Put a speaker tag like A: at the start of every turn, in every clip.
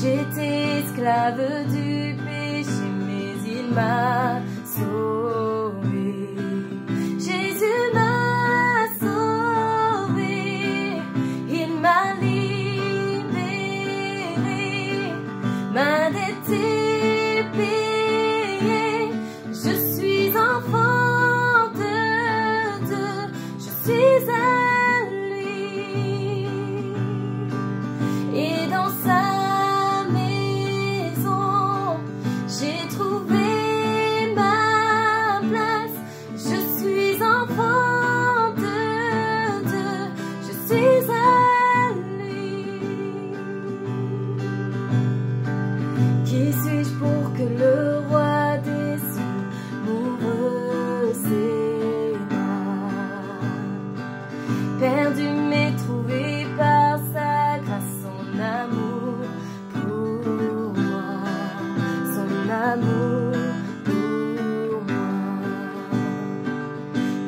A: J'étais esclave du péché, mais il m'a sauvé. Jésus m'a sauvé, il m'a libéré, ma dette est payée. Je suis enfant de Dieu, je suis à lui, et dans sa j'ai trouvé ma place, je suis enfant de Dieu, je suis à lui. Qui suis-je pour que le roi des cieux m'ouvre ses bras? Perdu mais trouvé par sa grâce, son amour pour moi, son amour pour moi.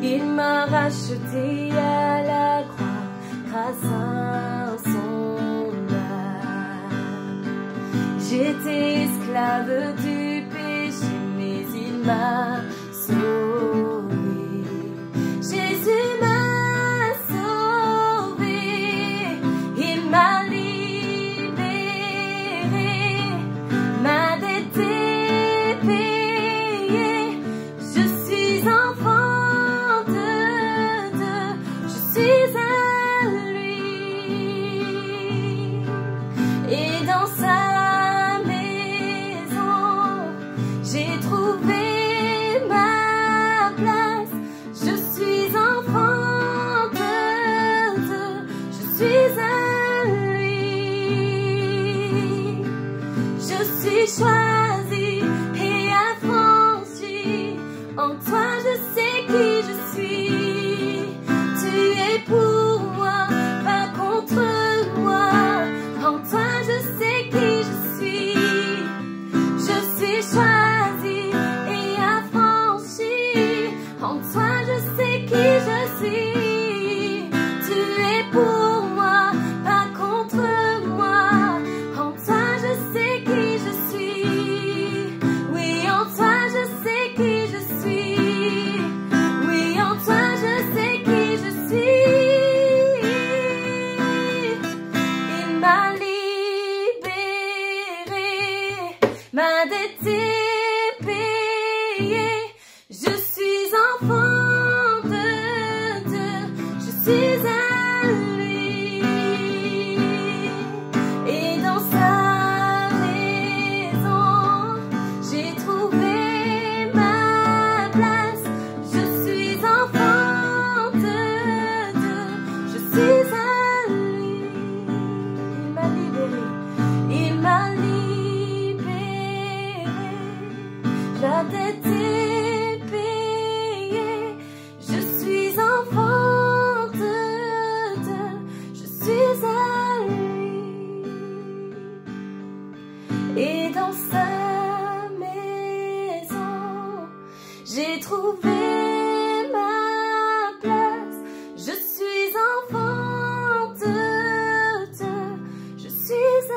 A: Il m'a racheté à la croix grâce à son âme. J'étais esclave du péché, mais il m'a sauvé. Jésus m'a sauvé, il m'a libéré, ma dette est payée. Je suis enfant de Dieu, je suis à lui, et dans sa maison j'ai trouvé ma place. Je suis enfant de Dieu, je suis à lui. Je suis choisi et affranchi, en toi je sais qui je suis. Tu es pour moi, pas contre moi, en toi je sais qui je suis. Je suis choisi et affranchi, en toi je sais qui je suis. Tu es pour moi, pas contre moi, en toi je sais qui je suis. Oui, en toi je sais qui je suis. Oui, en toi je sais qui je suis. Il m'a libéré, ma dette est payée. Je suis enfant de Dieu, je suis à lui, et dans sa maison j'ai trouvé ma place. Je suis enfant de Dieu, je suis à lui. Il m'a libéré, il m'a libéré, la dette est payée. Je suis enfant de Dieu, je suis à lui, et dans sa maison j'ai trouvé ma place. Je suis enfant de Dieu, je suis à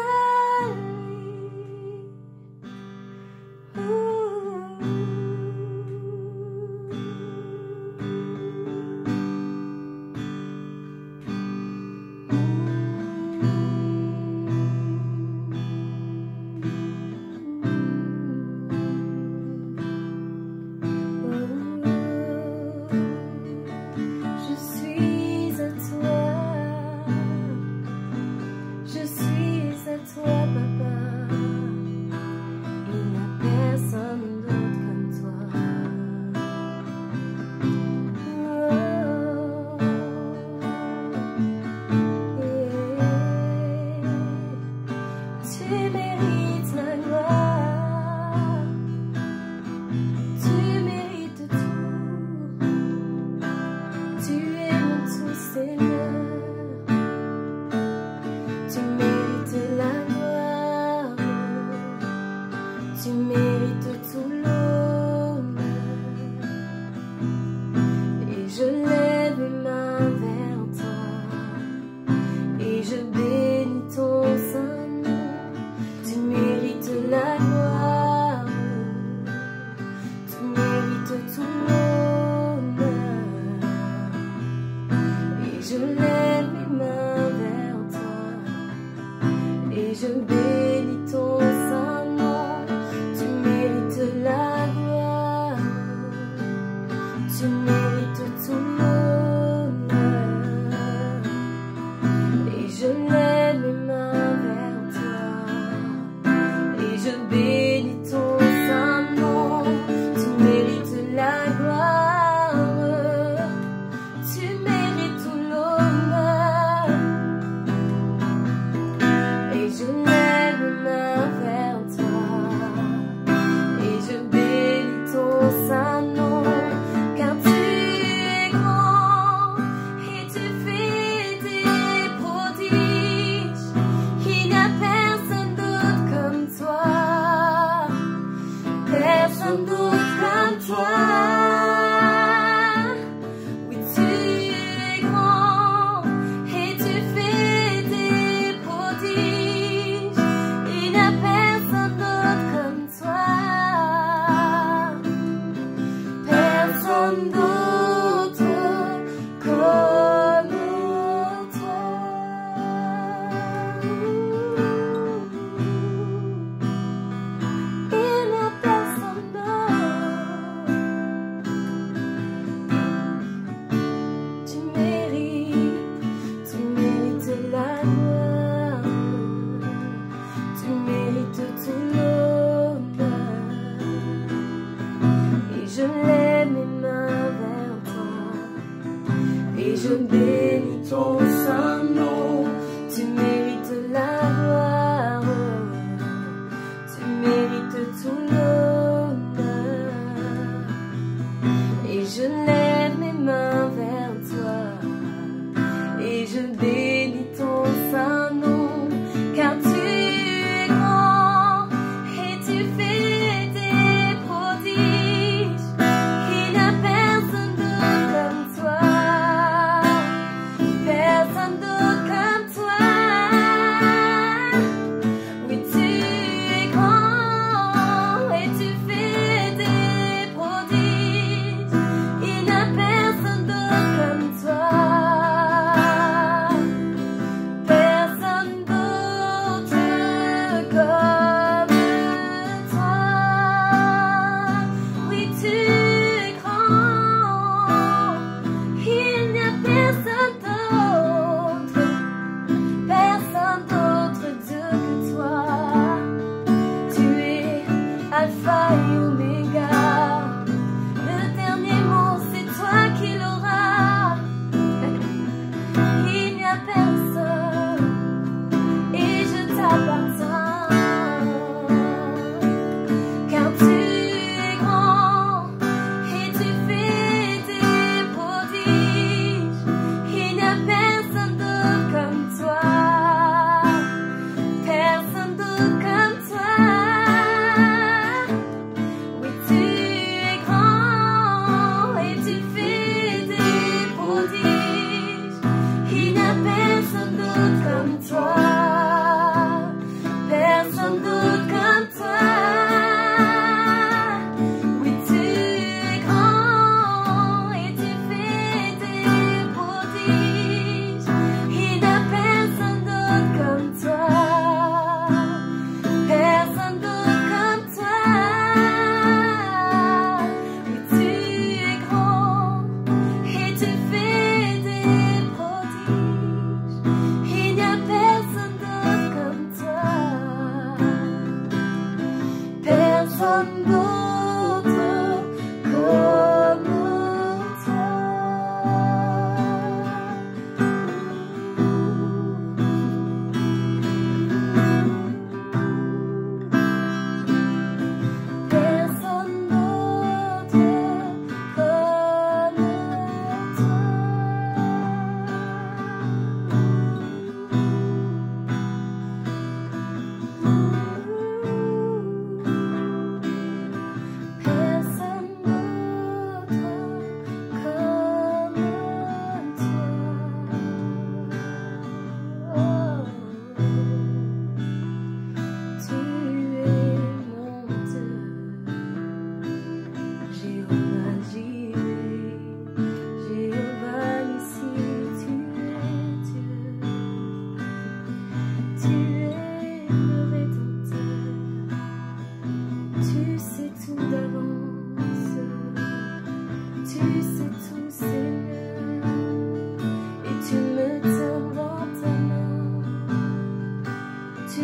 A: et je bénis ton saint nom. Tu mérites la gloire, tu mérites tout l'honneur, et je lève mes mains vers toi, et je bénis ton saint nom. Tu mérites la gloire, tu mérites tout l'honneur, et je lève mes mains vers toi, et je bénis ton saint nom. Car tu es grand et tu fais des prodiges, il n'y a personne d'autre comme toi, personne d'autre comme toi. Oui, tu es grand et tu fais des prodiges, il n'y a personne d'autre comme toi, personne d'autre comme toi. Il n'y a personne d'autre. Tu mérites la gloire, tu mérites tout l'honneur, et je lève mes mains vers toi, et je bénis ton saint nom. Tu mérites la gloire, tu mérites tout l'honneur, et je lève mes mains vers toi, et je bénis ton saint nom. Car tu es grand et tu fais des prodiges, il n'y a personne d'autre comme toi, personne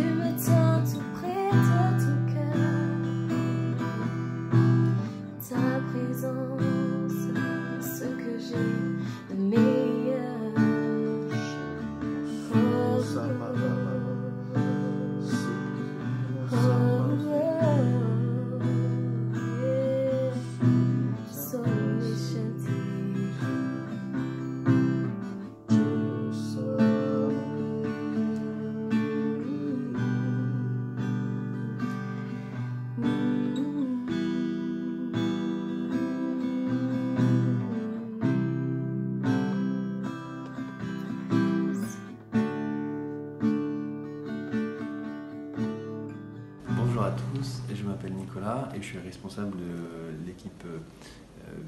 A: me tiens tout près de ton cœur. Ta présence, ce que j'ai de meilleur.
B: Bonjour à tous, je m'appelle Nicolas et je suis responsable de l'équipe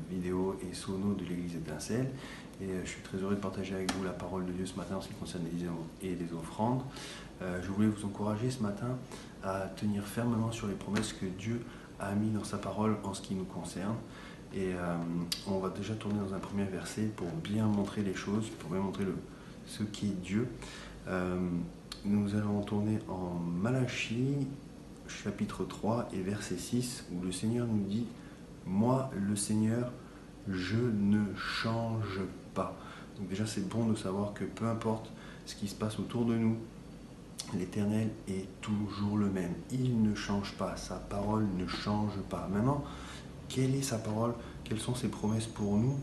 B: vidéo et sono de l'église Étincelle. Et je suis très heureux de partager avec vous la parole de Dieu ce matin en ce qui concerne les dîmes et les offrandes. Je voulais vous encourager ce matin à tenir fermement sur les promesses que Dieu a mis dans sa parole en ce qui nous concerne. Et on va déjà tourner dans un premier verset pour bien montrer les choses, pour bien montrer ce qui est Dieu. Nous allons tourner en Malachie, chapitre 3 et verset 6, où le Seigneur nous dit « Moi, le Seigneur, je ne change pas ». Donc déjà, c'est bon de savoir que peu importe ce qui se passe autour de nous, l'Éternel est toujours le même. Il ne change pas, sa parole ne change pas. Maintenant, quelle est sa parole? Quelles sont ses promesses pour nous?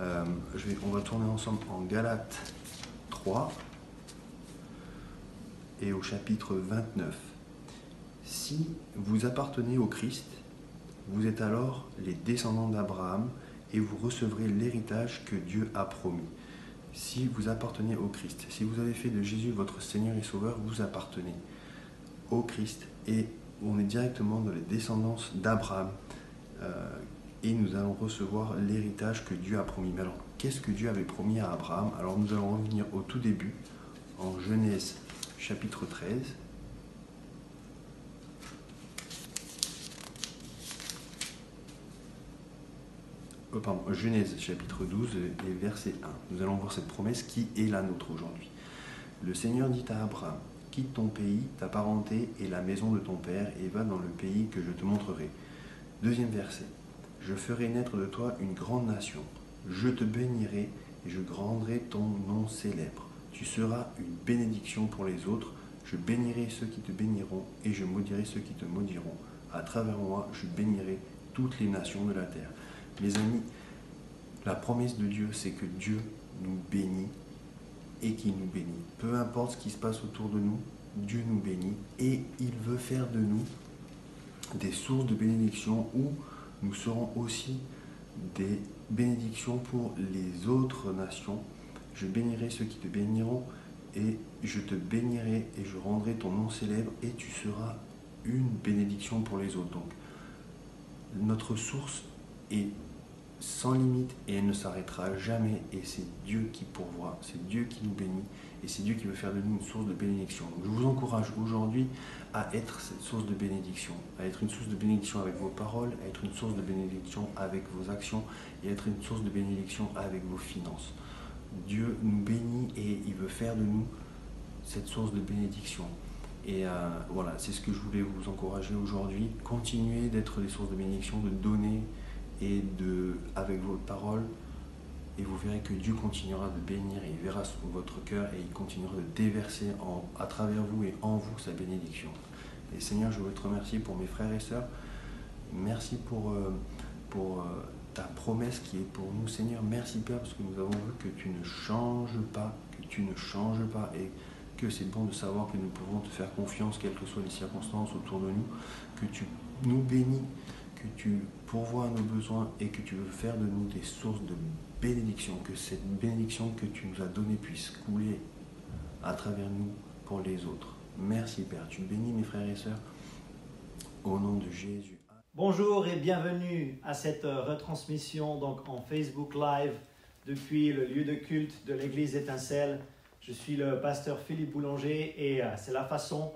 B: On va tourner ensemble en Galates 3 et au chapitre 29. Si vous appartenez au Christ, vous êtes alors les descendants d'Abraham et vous recevrez l'héritage que Dieu a promis. Si vous appartenez au Christ, si vous avez fait de Jésus votre Seigneur et Sauveur, vous appartenez au Christ et on est directement dans les descendances d'Abraham et nous allons recevoir l'héritage que Dieu a promis. Mais alors, qu'est-ce que Dieu avait promis à Abraham? Alors nous allons revenir au tout début, en Genèse chapitre 13. Genèse chapitre 12 et verset 1. Nous allons voir cette promesse qui est la nôtre aujourd'hui. Le Seigneur dit à Abraham, quitte ton pays, ta parenté et la maison de ton père et va dans le pays que je te montrerai. Deuxième verset. Je ferai naître de toi une grande nation. Je te bénirai et je rendrai ton nom célèbre. Tu seras une bénédiction pour les autres. Je bénirai ceux qui te béniront et je maudirai ceux qui te maudiront. À travers moi, je bénirai toutes les nations de la terre. Mes amis, la promesse de Dieu, c'est que Dieu nous bénit et qu'il nous bénit. Peu importe ce qui se passe autour de nous, Dieu nous bénit et il veut faire de nous des sources de bénédiction où nous serons aussi des bénédictions pour les autres nations. Je bénirai ceux qui te béniront et je te bénirai et je rendrai ton nom célèbre et tu seras une bénédiction pour les autres. Donc, notre source est sans limite et elle ne s'arrêtera jamais et c'est Dieu qui pourvoit, c'est Dieu qui nous bénit et c'est Dieu qui veut faire de nous une source de bénédiction. Donc je vous encourage aujourd'hui à être cette source de bénédiction, à être une source de bénédiction avec vos paroles, à être une source de bénédiction avec vos actions et à être une source de bénédiction avec vos finances. Dieu nous bénit et il veut faire de nous cette source de bénédiction. Et voilà, c'est ce que je voulais vous encourager aujourd'hui. Continuez d'être des sources de bénédiction, de donner et avec vos paroles, et vous verrez que Dieu continuera de bénir et il verra votre cœur et il continuera de déverser à travers vous et en vous sa bénédiction. Et Seigneur, je veux te remercier pour mes frères et sœurs. Merci pour ta promesse qui est pour nous, Seigneur. Merci Père, parce que nous avons vu que tu ne changes pas, et que c'est bon de savoir que nous pouvons te faire confiance, quelles que soient les circonstances autour de nous, que tu nous bénis, que tu pourvois à nos besoins et que tu veux faire de nous des sources de bénédiction, que cette bénédiction que tu nous as donnée puisse couler à travers nous pour les autres. Merci Père, tu bénis mes frères et sœurs, au nom de Jésus.
C: Bonjour et bienvenue à cette retransmission donc en Facebook Live depuis le lieu de culte de l'église Étincelle. Je suis le pasteur Philippe Boulanger et c'est la façon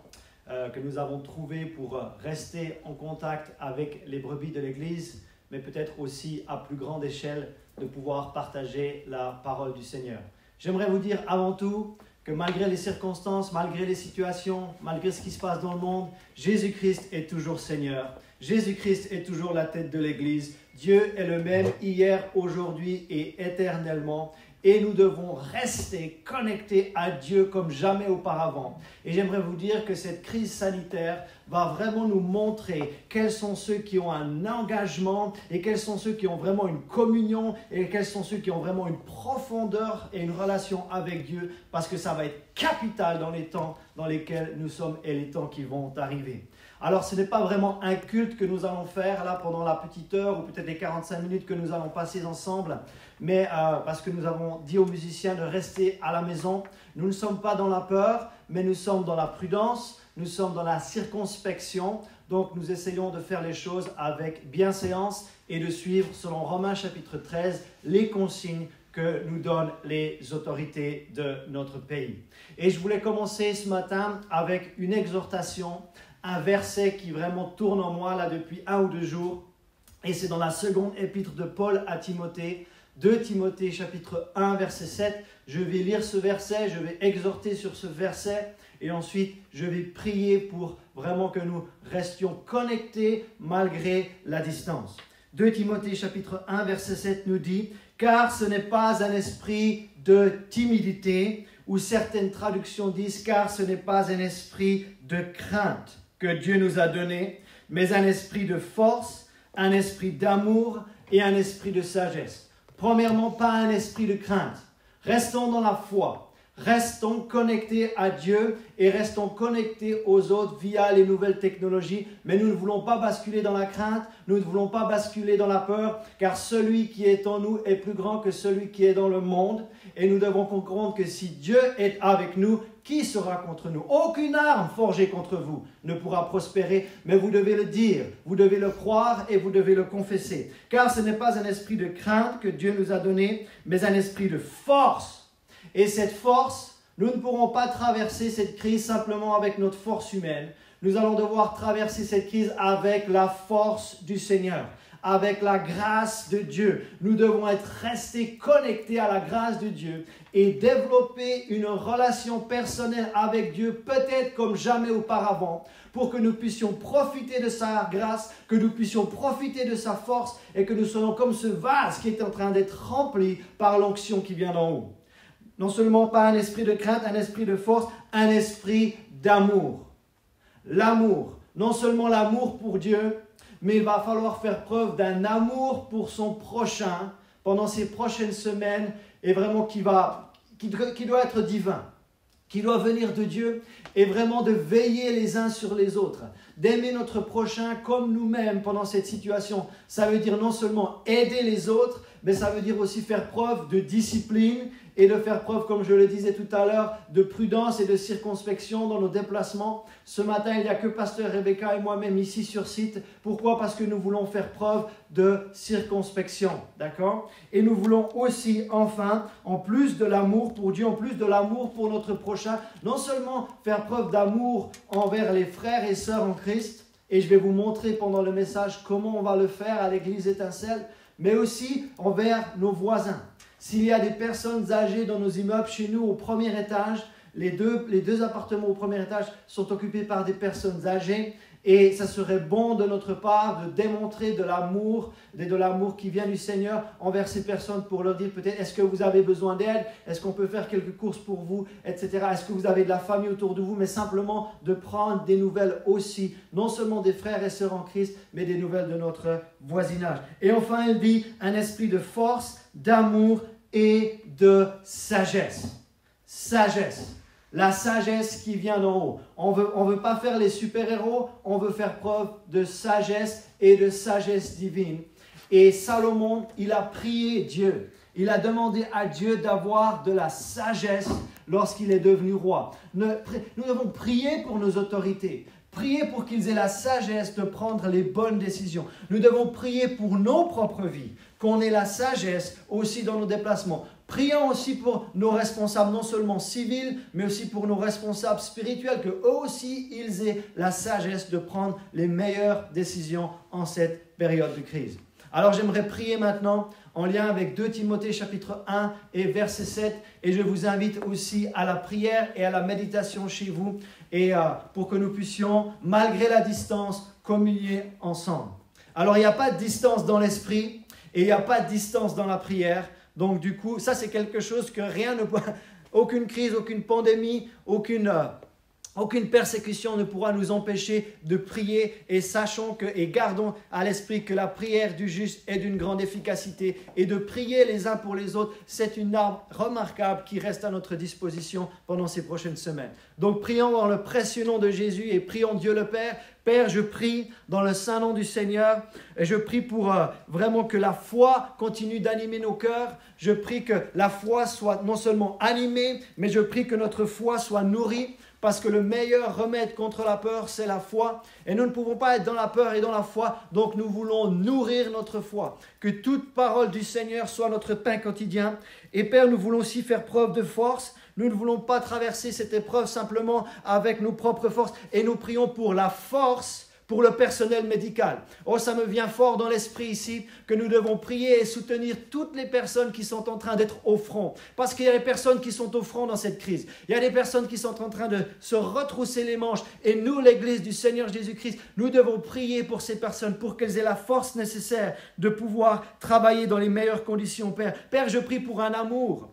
C: que nous avons trouvé pour rester en contact avec les brebis de l'église, mais peut-être aussi à plus grande échelle de pouvoir partager la parole du Seigneur. J'aimerais vous dire avant tout que malgré les circonstances, malgré les situations, malgré ce qui se passe dans le monde, Jésus-Christ est toujours Seigneur. Jésus-Christ est toujours la tête de l'Église. Dieu est le même hier, aujourd'hui et éternellement. Et nous devons rester connectés à Dieu comme jamais auparavant. Et j'aimerais vous dire que cette crise sanitaire va vraiment nous montrer quels sont ceux qui ont un engagement et quels sont ceux qui ont vraiment une communion et quels sont ceux qui ont vraiment une profondeur et une relation avec Dieu, parce que ça va être capital dans les temps dans lesquels nous sommes et les temps qui vont arriver. Alors, ce n'est pas vraiment un culte que nous allons faire là pendant la petite heure ou peut-être les 45 minutes que nous allons passer ensemble, mais parce que nous avons dit aux musiciens de rester à la maison. Nous ne sommes pas dans la peur, mais nous sommes dans la prudence, nous sommes dans la circonspection. Donc, nous essayons de faire les choses avec bienséance et de suivre, selon Romains chapitre 13, les consignes que nous donnent les autorités de notre pays. Et je voulais commencer ce matin avec une exhortation, un verset qui vraiment tourne en moi là depuis 1 ou 2 jours. Et c'est dans la seconde épître de Paul à Timothée, 2 Timothée chapitre 1 verset 7. Je vais lire ce verset, je vais exhorter sur ce verset et ensuite je vais prier pour vraiment que nous restions connectés malgré la distance. 2 Timothée chapitre 1 verset 7 nous dit « Car ce n'est pas un esprit de timidité » ou certaines traductions disent « Car ce n'est pas un esprit de crainte » que Dieu nous a donné, mais un esprit de force, un esprit d'amour et un esprit de sagesse. Premièrement, pas un esprit de crainte. Restons dans la foi. Restons connectés à Dieu et restons connectés aux autres via les nouvelles technologies. Mais nous ne voulons pas basculer dans la crainte, nous ne voulons pas basculer dans la peur, car celui qui est en nous est plus grand que celui qui est dans le monde. Et nous devons comprendre que si Dieu est avec nous, qui sera contre nous? Aucune arme forgée contre vous ne pourra prospérer, mais vous devez le dire, vous devez le croire et vous devez le confesser. Car ce n'est pas un esprit de crainte que Dieu nous a donné, mais un esprit de force. Et cette force, nous ne pourrons pas traverser cette crise simplement avec notre force humaine. Nous allons devoir traverser cette crise avec la force du Seigneur, avec la grâce de Dieu. Nous devons restés connectés à la grâce de Dieu et développer une relation personnelle avec Dieu, peut-être comme jamais auparavant, pour que nous puissions profiter de sa grâce, que nous puissions profiter de sa force et que nous soyons comme ce vase qui est en train d'être rempli par l'onction qui vient d'en haut. Non seulement pas un esprit de crainte, un esprit de force, un esprit d'amour. L'amour, non seulement l'amour pour Dieu, mais il va falloir faire preuve d'un amour pour son prochain pendant ces prochaines semaines et vraiment qui doit être divin, qui doit venir de Dieu et vraiment de veiller les uns sur les autres, d'aimer notre prochain comme nous-mêmes pendant cette situation. Ça veut dire non seulement aider les autres, mais ça veut dire aussi faire preuve de discipline et de faire preuve, comme je le disais tout à l'heure, de prudence et de circonspection dans nos déplacements. Ce matin, il n'y a que Pasteur Rebecca et moi-même ici sur site. Pourquoi? Parce que nous voulons faire preuve de circonspection, d'accord? Et nous voulons aussi, enfin, en plus de l'amour pour Dieu, en plus de l'amour pour notre prochain, non seulement faire preuve d'amour envers les frères et sœurs en Christ, et je vais vous montrer pendant le message comment on va le faire à l'église Étincelle, mais aussi envers nos voisins. S'il y a des personnes âgées dans nos immeubles, chez nous au premier étage, les deux appartements au premier étage sont occupés par des personnes âgées et ça serait bon de notre part de démontrer de l'amour qui vient du Seigneur envers ces personnes pour leur dire peut-être est-ce que vous avez besoin d'aide, est-ce qu'on peut faire quelques courses pour vous, etc. Est-ce que vous avez de la famille autour de vous, mais simplement de prendre des nouvelles aussi, non seulement des frères et sœurs en Christ, mais des nouvelles de notre voisinage. Et enfin, il dit un esprit de force, d'amour et de sagesse. Sagesse. La sagesse qui vient d'en haut. On veut pas faire les super-héros, on veut faire preuve de sagesse et de sagesse divine. Et Salomon, il a prié Dieu. Il a demandé à Dieu d'avoir de la sagesse lorsqu'il est devenu roi. Nous devons prier pour nos autorités. Prier pour qu'ils aient la sagesse de prendre les bonnes décisions. Nous devons prier pour nos propres vies, qu'on ait la sagesse aussi dans nos déplacements. Prions aussi pour nos responsables, non seulement civils, mais aussi pour nos responsables spirituels, qu'eux aussi, ils aient la sagesse de prendre les meilleures décisions en cette période de crise. Alors, j'aimerais prier maintenant en lien avec 2 Timothée chapitre 1 et verset 7. Et je vous invite aussi à la prière et à la méditation chez vous, et pour que nous puissions, malgré la distance, communier ensemble. Alors il n'y a pas de distance dans l'esprit et il n'y a pas de distance dans la prière. Donc du coup, ça c'est quelque chose que rien ne peut... Aucune crise, aucune pandémie, aucune persécution ne pourra nous empêcher de prier, et sachons et gardons à l'esprit que la prière du juste est d'une grande efficacité, et de prier les uns pour les autres, c'est une arme remarquable qui reste à notre disposition pendant ces prochaines semaines. Donc prions dans le précieux nom de Jésus et prions Dieu le Père. Père, je prie dans le saint nom du Seigneur, et je prie pour vraiment que la foi continue d'animer nos cœurs. Je prie que la foi soit non seulement animée, mais je prie que notre foi soit nourrie, parce que le meilleur remède contre la peur, c'est la foi. Et nous ne pouvons pas être dans la peur et dans la foi, donc nous voulons nourrir notre foi. Que toute parole du Seigneur soit notre pain quotidien. Et Père, nous voulons aussi faire preuve de force. Nous ne voulons pas traverser cette épreuve simplement avec nos propres forces. Et nous prions pour la force pour le personnel médical. Oh, ça me vient fort dans l'esprit ici que nous devons prier et soutenir toutes les personnes qui sont en train d'être au front. Parce qu'il y a des personnes qui sont au front dans cette crise. Il y a des personnes qui sont en train de se retrousser les manches. Et nous, l'Église du Seigneur Jésus-Christ, nous devons prier pour ces personnes pour qu'elles aient la force nécessaire de pouvoir travailler dans les meilleures conditions, Père. Père, je prie pour un amour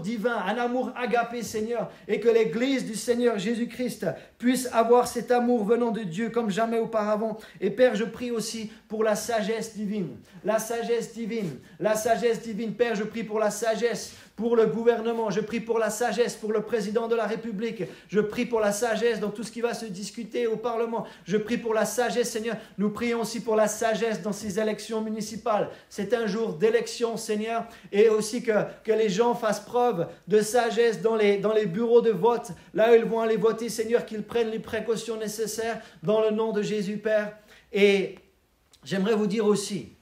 C: divin, un amour agapé, Seigneur, et que l'Église du Seigneur Jésus-Christ puisse avoir cet amour venant de Dieu comme jamais auparavant. Et Père, je prie aussi pour la sagesse divine, la sagesse divine, la sagesse divine. Père, je prie pour la sagesse pour le gouvernement, je prie pour la sagesse pour le président de la République, je prie pour la sagesse dans tout ce qui va se discuter au Parlement, je prie pour la sagesse, Seigneur. Nous prions aussi pour la sagesse dans ces élections municipales. C'est un jour d'élection, Seigneur, et aussi que les gens fassent preuve de sagesse dans les bureaux de vote, là où ils vont aller voter, Seigneur, qu'ils prennent les précautions nécessaires dans le nom de Jésus, Père. Et j'aimerais vous dire aussi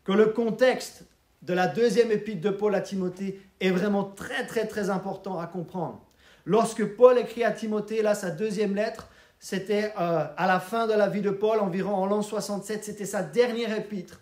C: que le contexte de la 2e épître de Paul à Timothée est vraiment très, très, très important à comprendre. Lorsque Paul écrit à Timothée, là, sa 2e lettre, c'était à la fin de la vie de Paul, environ en l'an 67, c'était sa dernière épître.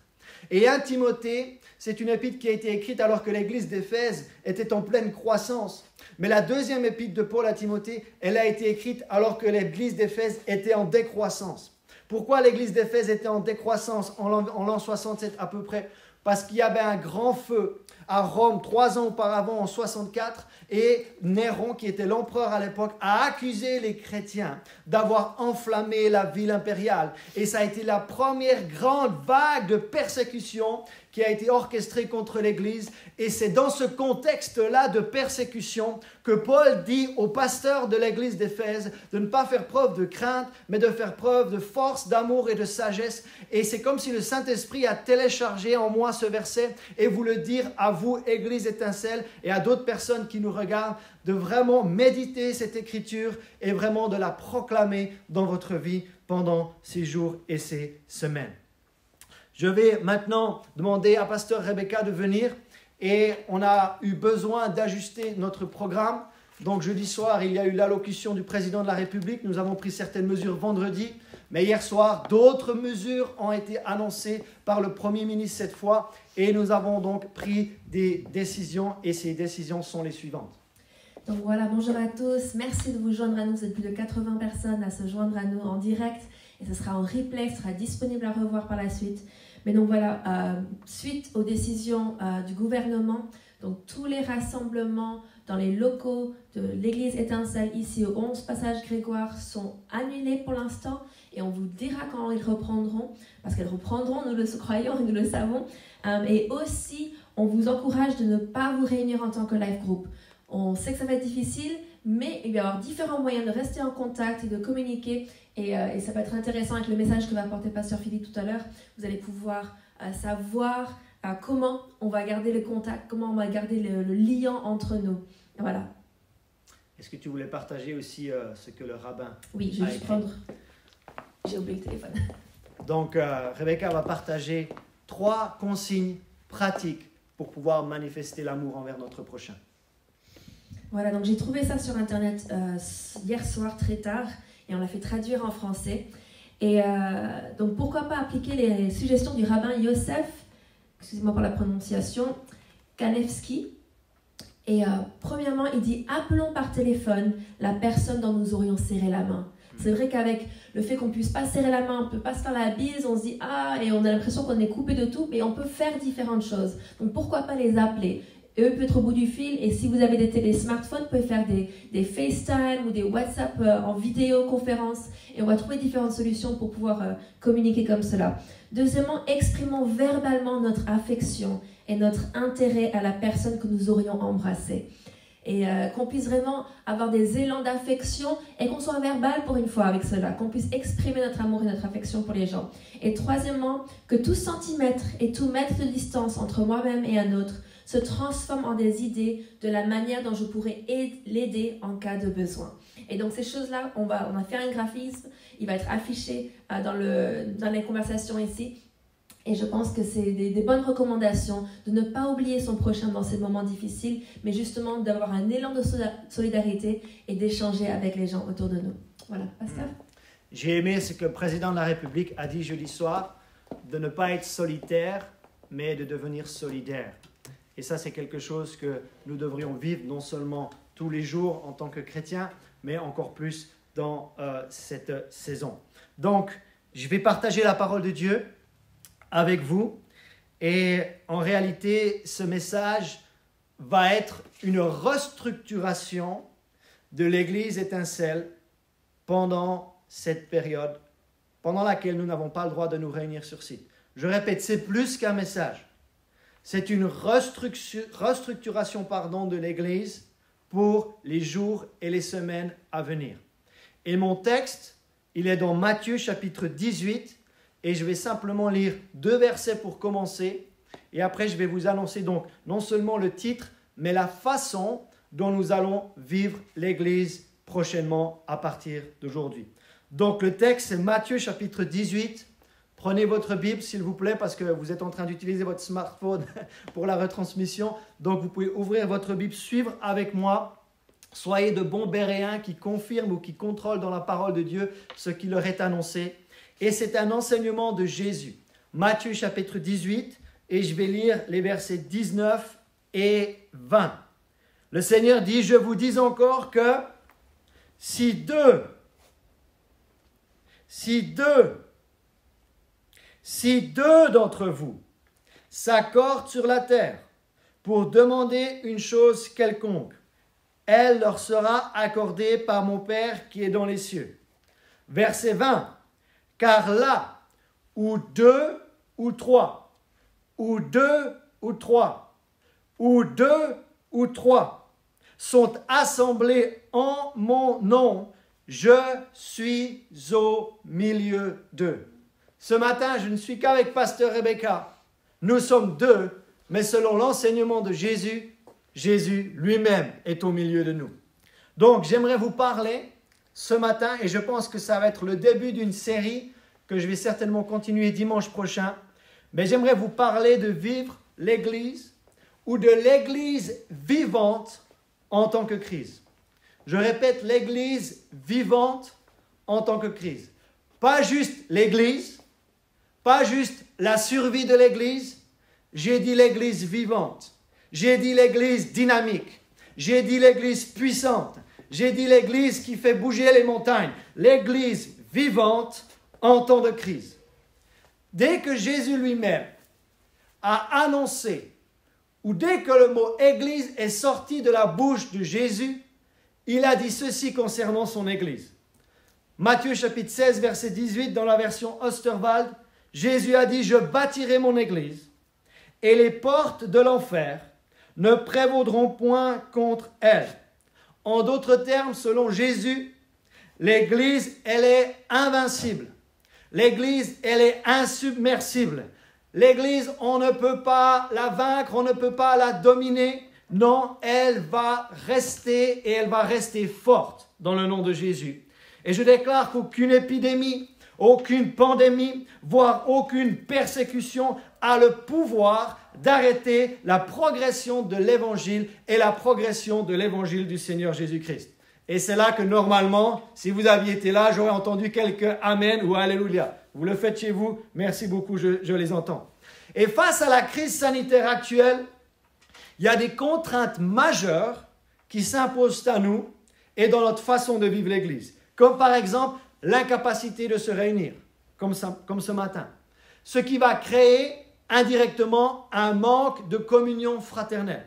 C: Et 1 Timothée, c'est une épître qui a été écrite alors que l'église d'Éphèse était en pleine croissance. Mais la 2e épître de Paul à Timothée, elle a été écrite alors que l'église d'Éphèse était en décroissance. Pourquoi l'église d'Éphèse était en décroissance en l'an 67 à peu près? Parce qu'il y avait un grand feu à Rome 3 ans auparavant, en 64, et Néron, qui était l'empereur à l'époque, a accusé les chrétiens d'avoir enflammé la ville impériale. Et ça a été la première grande vague de persécution qui a été orchestrée contre l'Église. Et c'est dans ce contexte-là de persécution que Paul dit aux pasteurs de l'Église d'Éphèse de ne pas faire preuve de crainte, mais de faire preuve de force, d'amour et de sagesse. Et c'est comme si le Saint-Esprit a téléchargé en moi ce verset et vous le dire à vous, Église Étincelle, et à d'autres personnes qui nous regardent, de vraiment méditer cette écriture et vraiment de la proclamer dans votre vie pendant ces jours et ces semaines. Je vais maintenant demander à Pasteur Rebecca de venir, et on a eu besoin d'ajuster notre programme. Donc jeudi soir, il y a eu l'allocution du président de la République. Nous avons pris certaines mesures vendredi, mais hier soir, d'autres mesures ont été annoncées par le Premier ministre cette fois, et nous avons donc pris des décisions, et ces décisions sont les suivantes.
A: Donc voilà, bonjour à tous, merci de vous joindre à nous, vous êtes plus de 80 personnes à se joindre à nous en direct, et ce sera en replay, ce sera disponible à revoir par la suite. Mais donc voilà, suite aux décisions du gouvernement, donc tous les rassemblements dans les locaux de l'église Étincelle ici au 11 passage Grégoire sont annulés pour l'instant, et on vous dira quand ils reprendront, parce qu'elles reprendront, nous le croyons et nous le savons. Et aussi, on vous encourage de ne pas vous réunir en tant que live group. On sait que ça va être difficile, mais il va y avoir différents moyens de rester en contact et de communiquer. Et ça va être intéressant avec le message que va apporter Pasteur Philippe tout à l'heure. Vous allez pouvoir savoir comment on va garder le contact, comment on va garder le lien entre nous. Et voilà.
C: Est-ce que tu voulais partager aussi ce que le rabbin
A: Oui, je vais juste prendre... J'ai oublié le téléphone.
C: Donc, Rebecca va partager 3 consignes pratiques pour pouvoir manifester l'amour envers notre prochain.
A: Voilà, donc j'ai trouvé ça sur Internet hier soir très tard et on l'a fait traduire en français. Et donc pourquoi pas appliquer les suggestions du rabbin Yosef excusez-moi pour la prononciation, Kanevski. Et premièrement, il dit « Appelons par téléphone la personne dont nous aurions serré la main ». C'est vrai qu'avec le fait qu'on ne puisse pas serrer la main, on ne peut pas se faire la bise, on se dit « Ah », et on a l'impression qu'on est coupé de tout, mais on peut faire différentes choses. Donc pourquoi pas les appeler? Eux peuvent être au bout du fil, et si vous avez des smartphones, vous pouvez faire des FaceTime ou des WhatsApp en vidéoconférence, et on va trouver différentes solutions pour pouvoir communiquer comme cela. Deuxièmement, exprimons verbalement notre affection et notre intérêt à la personne que nous aurions embrassée. Et qu'on puisse vraiment avoir des élans d'affection et qu'on soit verbal pour une fois avec cela, qu'on puisse exprimer notre amour et notre affection pour les gens. Et troisièmement, que tout centimètre et tout mètre de distance entre moi-même et un autre se transforme en des idées de la manière dont je pourrais l'aider en cas de besoin. Et donc ces choses-là, on va faire un graphisme, il va être affiché dans les conversations ici. Et je pense que c'est des bonnes recommandations de ne pas oublier son prochain dans ces moments difficiles, mais justement d'avoir un élan de solidarité et d'échanger avec les gens autour de nous. Voilà, Pasteur.
C: J'ai aimé ce que le président de la République a dit jeudi soir, de ne pas être solitaire, mais de devenir solidaire. Et ça, c'est quelque chose que nous devrions vivre non seulement tous les jours en tant que chrétiens, mais encore plus dans cette saison. Donc, je vais partager la parole de Dieu avec vous. Et en réalité, ce message va être une restructuration de l'Église étincelle pendant cette période, pendant laquelle nous n'avons pas le droit de nous réunir sur site. Je répète, c'est plus qu'un message. C'est une restructuration de l'Église pour les jours et les semaines à venir. Et mon texte, il est dans Matthieu chapitre 18, et je vais simplement lire 2 versets pour commencer. Et après, je vais vous annoncer donc non seulement le titre, mais la façon dont nous allons vivre l'Église prochainement à partir d'aujourd'hui. Donc le texte, c'est Matthieu chapitre 18. Prenez votre Bible, s'il vous plaît, parce que vous êtes en train d'utiliser votre smartphone pour la retransmission. Donc vous pouvez ouvrir votre Bible, suivre avec moi. Soyez de bons Béréens qui confirment ou qui contrôlent dans la parole de Dieu ce qui leur est annoncé. Et c'est un enseignement de Jésus. Matthieu chapitre 18, et je vais lire les versets 19 et 20. Le Seigneur dit, je vous dis encore que si deux d'entre vous s'accordent sur la terre pour demander une chose quelconque, elle leur sera accordée par mon Père qui est dans les cieux. Verset 20. Car là où 2 ou 3, ou 2 ou 3, ou 2 ou 3 sont assemblés en mon nom, je suis au milieu d'eux. Ce matin, je ne suis qu'avec Pasteur Rebecca. Nous sommes 2, mais selon l'enseignement de Jésus, Jésus lui-même est au milieu de nous. Donc, j'aimerais vous parler ce matin, et je pense que ça va être le début d'une série que je vais certainement continuer dimanche prochain, mais j'aimerais vous parler de vivre l'Église ou de l'Église vivante en tant que crise. Je répète, l'Église vivante en tant que crise. Pas juste l'Église, pas juste la survie de l'Église, j'ai dit l'Église vivante, j'ai dit l'Église dynamique, j'ai dit l'Église puissante, j'ai dit l'Église qui fait bouger les montagnes, l'Église vivante en temps de crise. Dès que Jésus lui-même a annoncé, ou dès que le mot Église est sorti de la bouche de Jésus, il a dit ceci concernant son Église. Matthieu chapitre 16, verset 18, dans la version Osterwald, Jésus a dit « Je bâtirai mon Église, et les portes de l'enfer ne prévaudront point contre elle. » En d'autres termes, selon Jésus, l'Église, elle est invincible. L'Église, elle est insubmersible. L'Église, on ne peut pas la vaincre, on ne peut pas la dominer. Non, elle va rester et elle va rester forte dans le nom de Jésus. Et je déclare qu'aucune épidémie, aucune pandémie, voire aucune persécution a le pouvoir d'arrêter la progression de l'Évangile et la progression de l'Évangile du Seigneur Jésus-Christ. Et c'est là que normalement, si vous aviez été là, j'aurais entendu quelques Amen ou Alléluia. Vous le faites chez vous, merci beaucoup, je les entends. Et face à la crise sanitaire actuelle, il y a des contraintes majeures qui s'imposent à nous et dans notre façon de vivre l'Église. Comme par exemple l'incapacité de se réunir, comme ce matin. Ce qui va créer indirectement un manque de communion fraternelle.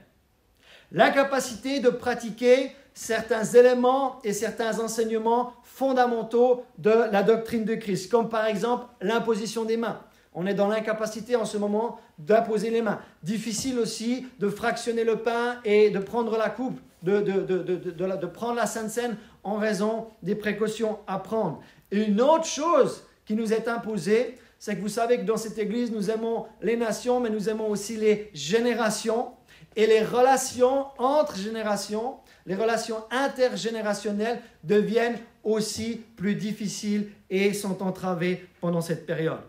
C: L'incapacité de pratiquer certains éléments et certains enseignements fondamentaux de la doctrine de Christ, comme par exemple l'imposition des mains. On est dans l'incapacité en ce moment d'imposer les mains. Difficile aussi de fractionner le pain et de prendre la coupe, de prendre la Sainte Seine en raison des précautions à prendre. Et une autre chose qui nous est imposée, c'est que vous savez que dans cette église, nous aimons les nations, mais nous aimons aussi les générations. Et les relations entre générations, les relations intergénérationnelles deviennent aussi plus difficiles et sont entravées pendant cette période.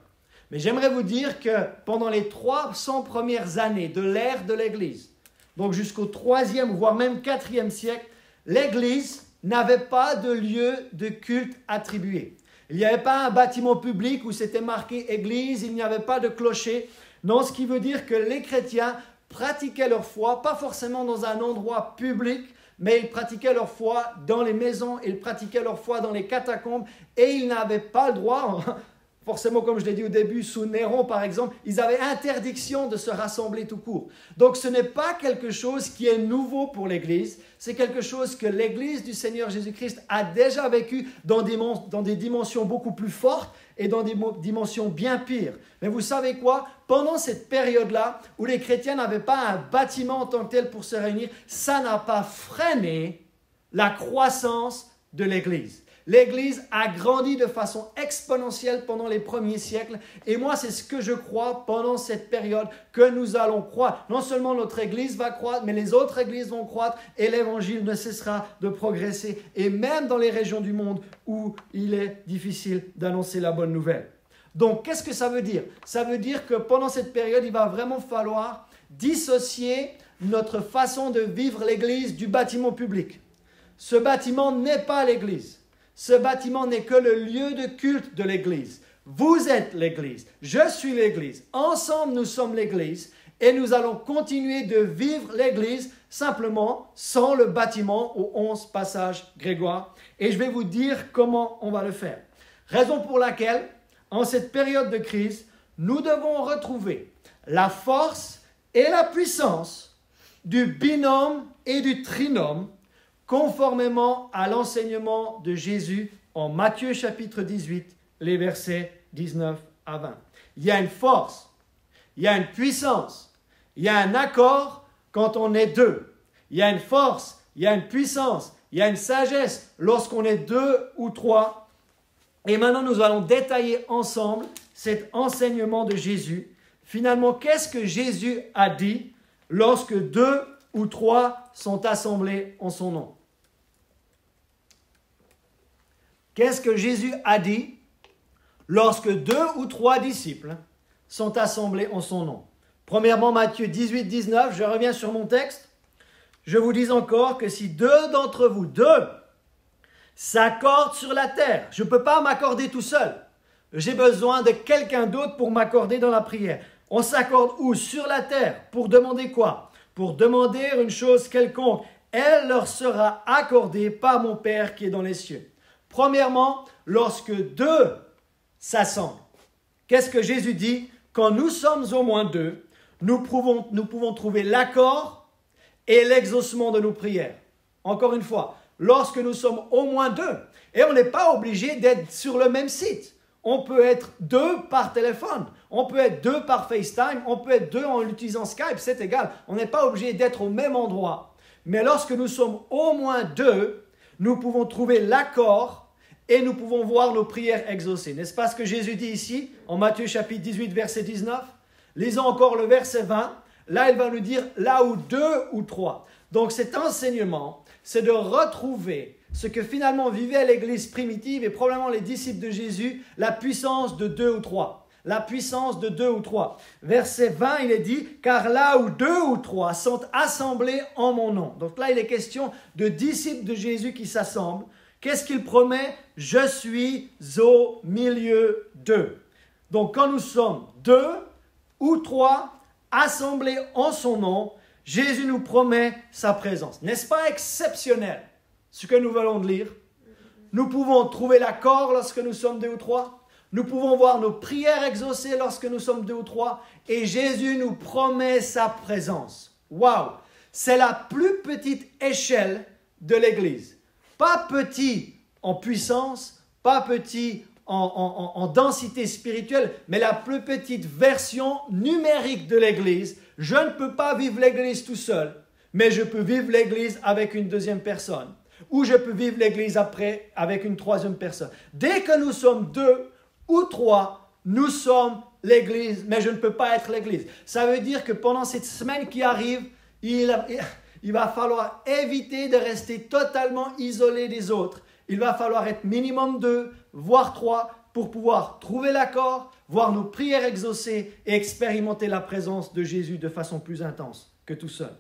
C: Mais j'aimerais vous dire que pendant les 300 premières années de l'ère de l'Église, donc jusqu'au 3e, voire même 4e siècle, l'Église n'avait pas de lieu de culte attribué. Il n'y avait pas un bâtiment public où c'était marqué Église, il n'y avait pas de clocher. Non, ce qui veut dire que les chrétiens pratiquaient leur foi, pas forcément dans un endroit public, mais ils pratiquaient leur foi dans les maisons, ils pratiquaient leur foi dans les catacombes et ils n'avaient pas le droit, forcément comme je l'ai dit au début, sous Néron par exemple, ils avaient interdiction de se rassembler tout court. Donc ce n'est pas quelque chose qui est nouveau pour l'Église, c'est quelque chose que l'Église du Seigneur Jésus-Christ a déjà vécu dans des dimensions beaucoup plus fortes et dans des dimensions bien pires. Mais vous savez quoi? Pendant cette période-là, où les chrétiens n'avaient pas un bâtiment en tant que tel pour se réunir, ça n'a pas freiné la croissance de l'Église. L'Église a grandi de façon exponentielle pendant les premiers siècles. Et moi, c'est ce que je crois pendant cette période que nous allons croître. Non seulement notre Église va croître, mais les autres Églises vont croître et l'Évangile ne cessera de progresser. Et même dans les régions du monde où il est difficile d'annoncer la bonne nouvelle. Donc, qu'est-ce que ça veut dire? Ça veut dire que pendant cette période, il va vraiment falloir dissocier notre façon de vivre l'Église du bâtiment public. Ce bâtiment n'est pas l'Église. Ce bâtiment n'est que le lieu de culte de l'Église. Vous êtes l'Église, je suis l'Église. Ensemble, nous sommes l'Église et nous allons continuer de vivre l'Église simplement sans le bâtiment aux 11 passages Grégoire. Et je vais vous dire comment on va le faire. Raison pour laquelle, en cette période de crise, nous devons retrouver la force et la puissance du binôme et du trinôme conformément à l'enseignement de Jésus en Matthieu chapitre 18, les versets 19 à 20. Il y a une force, il y a une puissance, il y a un accord quand on est deux. Il y a une force, il y a une puissance, il y a une sagesse lorsqu'on est deux ou trois. Et maintenant, nous allons détailler ensemble cet enseignement de Jésus. Finalement, qu'est-ce que Jésus a dit lorsque deux ou trois sont assemblés en son nom? Qu'est-ce que Jésus a dit lorsque deux ou trois disciples sont assemblés en son nom? Premièrement, Matthieu 18, 19, je reviens sur mon texte. Je vous dis encore que si deux d'entre vous, s'accordent sur la terre, je ne peux pas m'accorder tout seul. J'ai besoin de quelqu'un d'autre pour m'accorder dans la prière. On s'accorde où? Sur la terre. Pour demander quoi? Pour demander une chose quelconque. Elle leur sera accordée par mon Père qui est dans les cieux. Premièrement, lorsque deux s'assemblent. Qu'est-ce que Jésus dit? Quand nous sommes au moins deux, nous pouvons trouver l'accord et l'exaucement de nos prières. Encore une fois, lorsque nous sommes au moins deux, et on n'est pas obligé d'être sur le même site. On peut être deux par téléphone, on peut être deux par FaceTime, on peut être deux en utilisant Skype, c'est égal. On n'est pas obligé d'être au même endroit. Mais lorsque nous sommes au moins deux, nous pouvons trouver l'accord et nous pouvons voir nos prières exaucées. N'est-ce pas ce que Jésus dit ici, en Matthieu chapitre 18, verset 19? Lisons encore le verset 20. Là, il va nous dire là où deux ou trois. Donc cet enseignement, c'est de retrouver ce que finalement vivait l'Église primitive et probablement les disciples de Jésus, la puissance de deux ou trois. La puissance de deux ou trois. Verset 20, il est dit, car là où deux ou trois sont assemblés en mon nom. Donc là, il est question de disciples de Jésus qui s'assemblent. Qu'est-ce qu'il promet? Je suis au milieu d'eux. Donc quand nous sommes deux, ou 3 assemblés en son nom, Jésus nous promet sa présence. N'est-ce pas exceptionnel ce que nous venons de lire? Nous pouvons trouver l'accord lorsque nous sommes 2 ou 3. Nous pouvons voir nos prières exaucées lorsque nous sommes 2 ou 3. Et Jésus nous promet sa présence. Waouh! C'est la plus petite échelle de l'Église. Pas petit en puissance, pas petit en densité spirituelle, mais la plus petite version numérique de l'Église. Je ne peux pas vivre l'Église tout seul, mais je peux vivre l'Église avec une deuxième personne. Ou je peux vivre l'Église après avec une troisième personne. Dès que nous sommes 2 ou 3, nous sommes l'Église, mais je ne peux pas être l'Église. Ça veut dire que pendant cette semaine qui arrive, il va falloir éviter de rester totalement isolé des autres. Il va falloir être minimum 2, voire 3, pour pouvoir trouver l'accord, voir nos prières exaucées et expérimenter la présence de Jésus de façon plus intense que tout seul.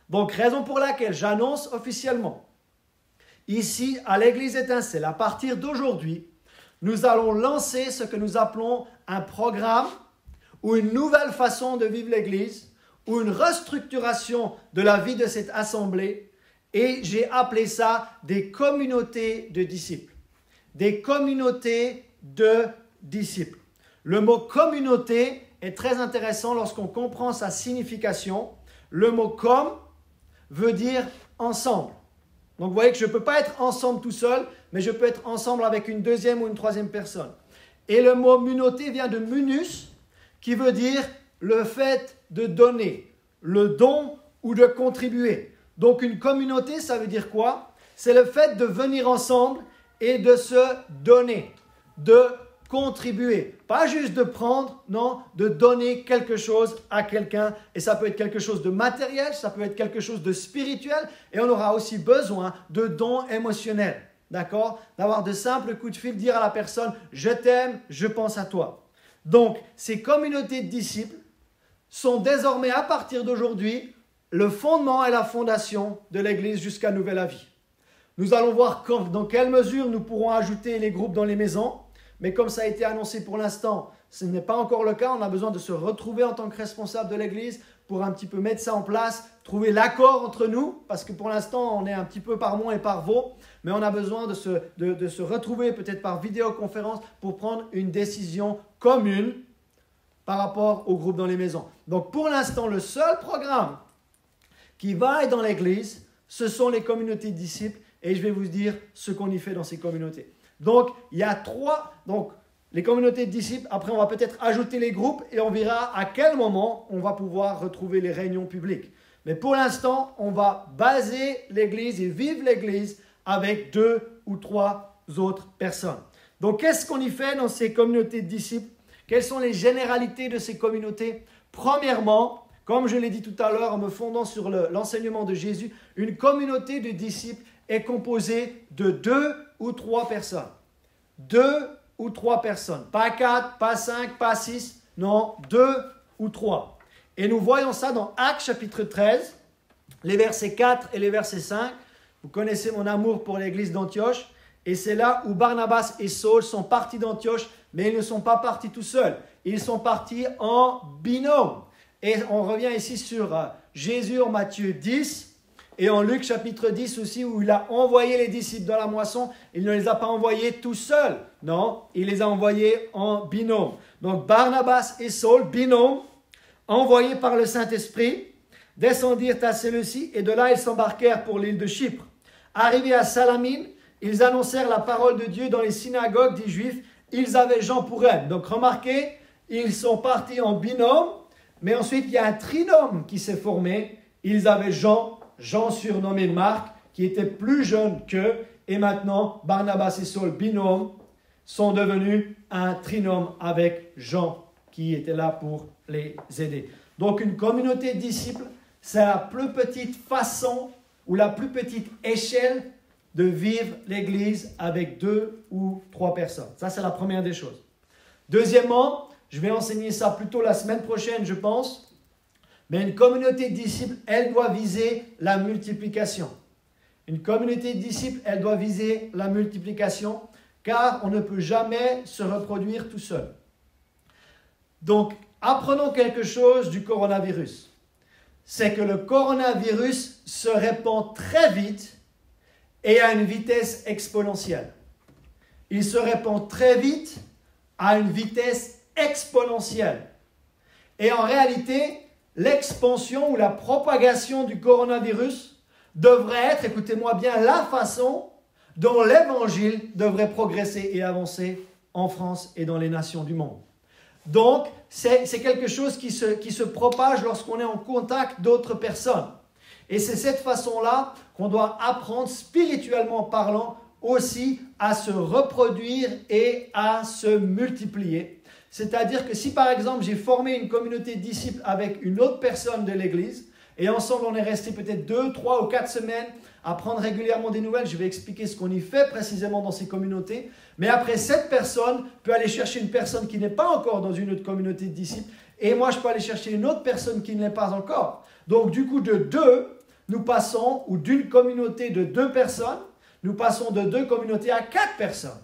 C: Donc, raison pour laquelle j'annonce officiellement, ici à l'Église Étincelle, à partir d'aujourd'hui, nous allons lancer ce que nous appelons un programme ou une nouvelle façon de vivre l'Église ou une restructuration de la vie de cette assemblée, et j'ai appelé ça des communautés de disciples. Des communautés de disciples. Le mot communauté est très intéressant lorsqu'on comprend sa signification. Le mot comme veut dire ensemble. Donc vous voyez que je ne peux pas être ensemble tout seul, mais je peux être ensemble avec une deuxième ou une troisième personne. Et le mot munauté vient de munus, qui veut dire le fait de donner, le don ou de contribuer. Donc une communauté, ça veut dire quoi? C'est le fait de venir ensemble et de se donner, de contribuer. Pas juste de prendre, non, de donner quelque chose à quelqu'un. Et ça peut être quelque chose de matériel, ça peut être quelque chose de spirituel. Et on aura aussi besoin de dons émotionnels. D'accord? D'avoir de simples coups de fil, dire à la personne « Je t'aime, je pense à toi ». Donc, ces communautés de disciples sont désormais, à partir d'aujourd'hui, le fondement et la fondation de l'Église jusqu'à nouvel avis. Nous allons voir dans quelle mesure nous pourrons ajouter les groupes dans les maisons. Mais comme ça a été annoncé pour l'instant, ce n'est pas encore le cas. On a besoin de se retrouver en tant que responsable de l'Église pour un petit peu mettre ça en place, trouver l'accord entre nous, parce que pour l'instant, on est un petit peu par mon et par vos, mais on a besoin de se retrouver peut-être par vidéoconférence pour prendre une décision commune par rapport au groupe dans les maisons. Donc pour l'instant, le seul programme qui va être dans l'Église, ce sont les communautés de disciples, et je vais vous dire ce qu'on y fait dans ces communautés. Donc, il y a 3, donc les communautés de disciples. Après, on va peut-être ajouter les groupes et on verra à quel moment on va pouvoir retrouver les réunions publiques. Mais pour l'instant, on va baser l'Église et vivre l'Église avec 2 ou 3 autres personnes. Donc, qu'est-ce qu'on y fait dans ces communautés de disciples? Quelles sont les généralités de ces communautés? Premièrement, comme je l'ai dit tout à l'heure en me fondant sur l'enseignement de Jésus, une communauté de disciples est composée de 2 ou 3 personnes. 2 ou 3 personnes. Pas 4, pas 5, pas 6. Non, 2 ou 3. Et nous voyons ça dans Actes chapitre 13, les versets 4 et les versets 5. Vous connaissez mon amour pour l'église d'Antioche. Et c'est là où Barnabas et Saul sont partis d'Antioche, mais ils ne sont pas partis tout seuls. Ils sont partis en binôme. Et on revient ici sur Jésus en Matthieu 10. Et en Luc chapitre 10 aussi, où il a envoyé les disciples dans la moisson, il ne les a pas envoyés tout seuls. Non, il les a envoyés en binôme. Donc Barnabas et Saul, binôme, envoyés par le Saint-Esprit, descendirent à Séleucie et de là ils s'embarquèrent pour l'île de Chypre. Arrivés à Salamine, ils annoncèrent la parole de Dieu dans les synagogues des Juifs. Ils avaient Jean pour aide. Donc remarquez, ils sont partis en binôme, mais ensuite il y a un trinôme qui s'est formé. Ils avaient Jean surnommé Marc, qui était plus jeune qu'eux, et maintenant Barnabas et Saul, binôme, sont devenus un trinôme avec Jean, qui était là pour les aider. Donc une communauté de disciples, c'est la plus petite façon ou la plus petite échelle de vivre l'Église avec 2 ou 3 personnes. Ça, c'est la première des choses. Deuxièmement, je vais enseigner ça plutôt la semaine prochaine, je pense. Mais une communauté de disciples, elle doit viser la multiplication. Une communauté de disciples, elle doit viser la multiplication, car on ne peut jamais se reproduire tout seul. Donc, apprenons quelque chose du coronavirus. C'est que le coronavirus se répand très vite et à une vitesse exponentielle. Il se répand très vite à une vitesse exponentielle. Et en réalité, l'expansion ou la propagation du coronavirus devrait être, écoutez-moi bien, la façon dont l'évangile devrait progresser et avancer en France et dans les nations du monde. Donc, c'est quelque chose qui se propage lorsqu'on est en contact d'autres personnes. Et c'est cette façon-là qu'on doit apprendre, spirituellement parlant, aussi à se reproduire et à se multiplier. C'est-à-dire que si par exemple j'ai formé une communauté de disciples avec une autre personne de l'église, et ensemble on est resté peut-être 2, 3 ou 4 semaines à prendre régulièrement des nouvelles, je vais expliquer ce qu'on y fait précisément dans ces communautés, mais après cette personne peut aller chercher une personne qui n'est pas encore dans une autre communauté de disciples, et moi je peux aller chercher une autre personne qui ne l'est pas encore. Donc du coup de 2, nous passons, ou d'une communauté de 2 personnes, nous passons de 2 communautés à 4 personnes.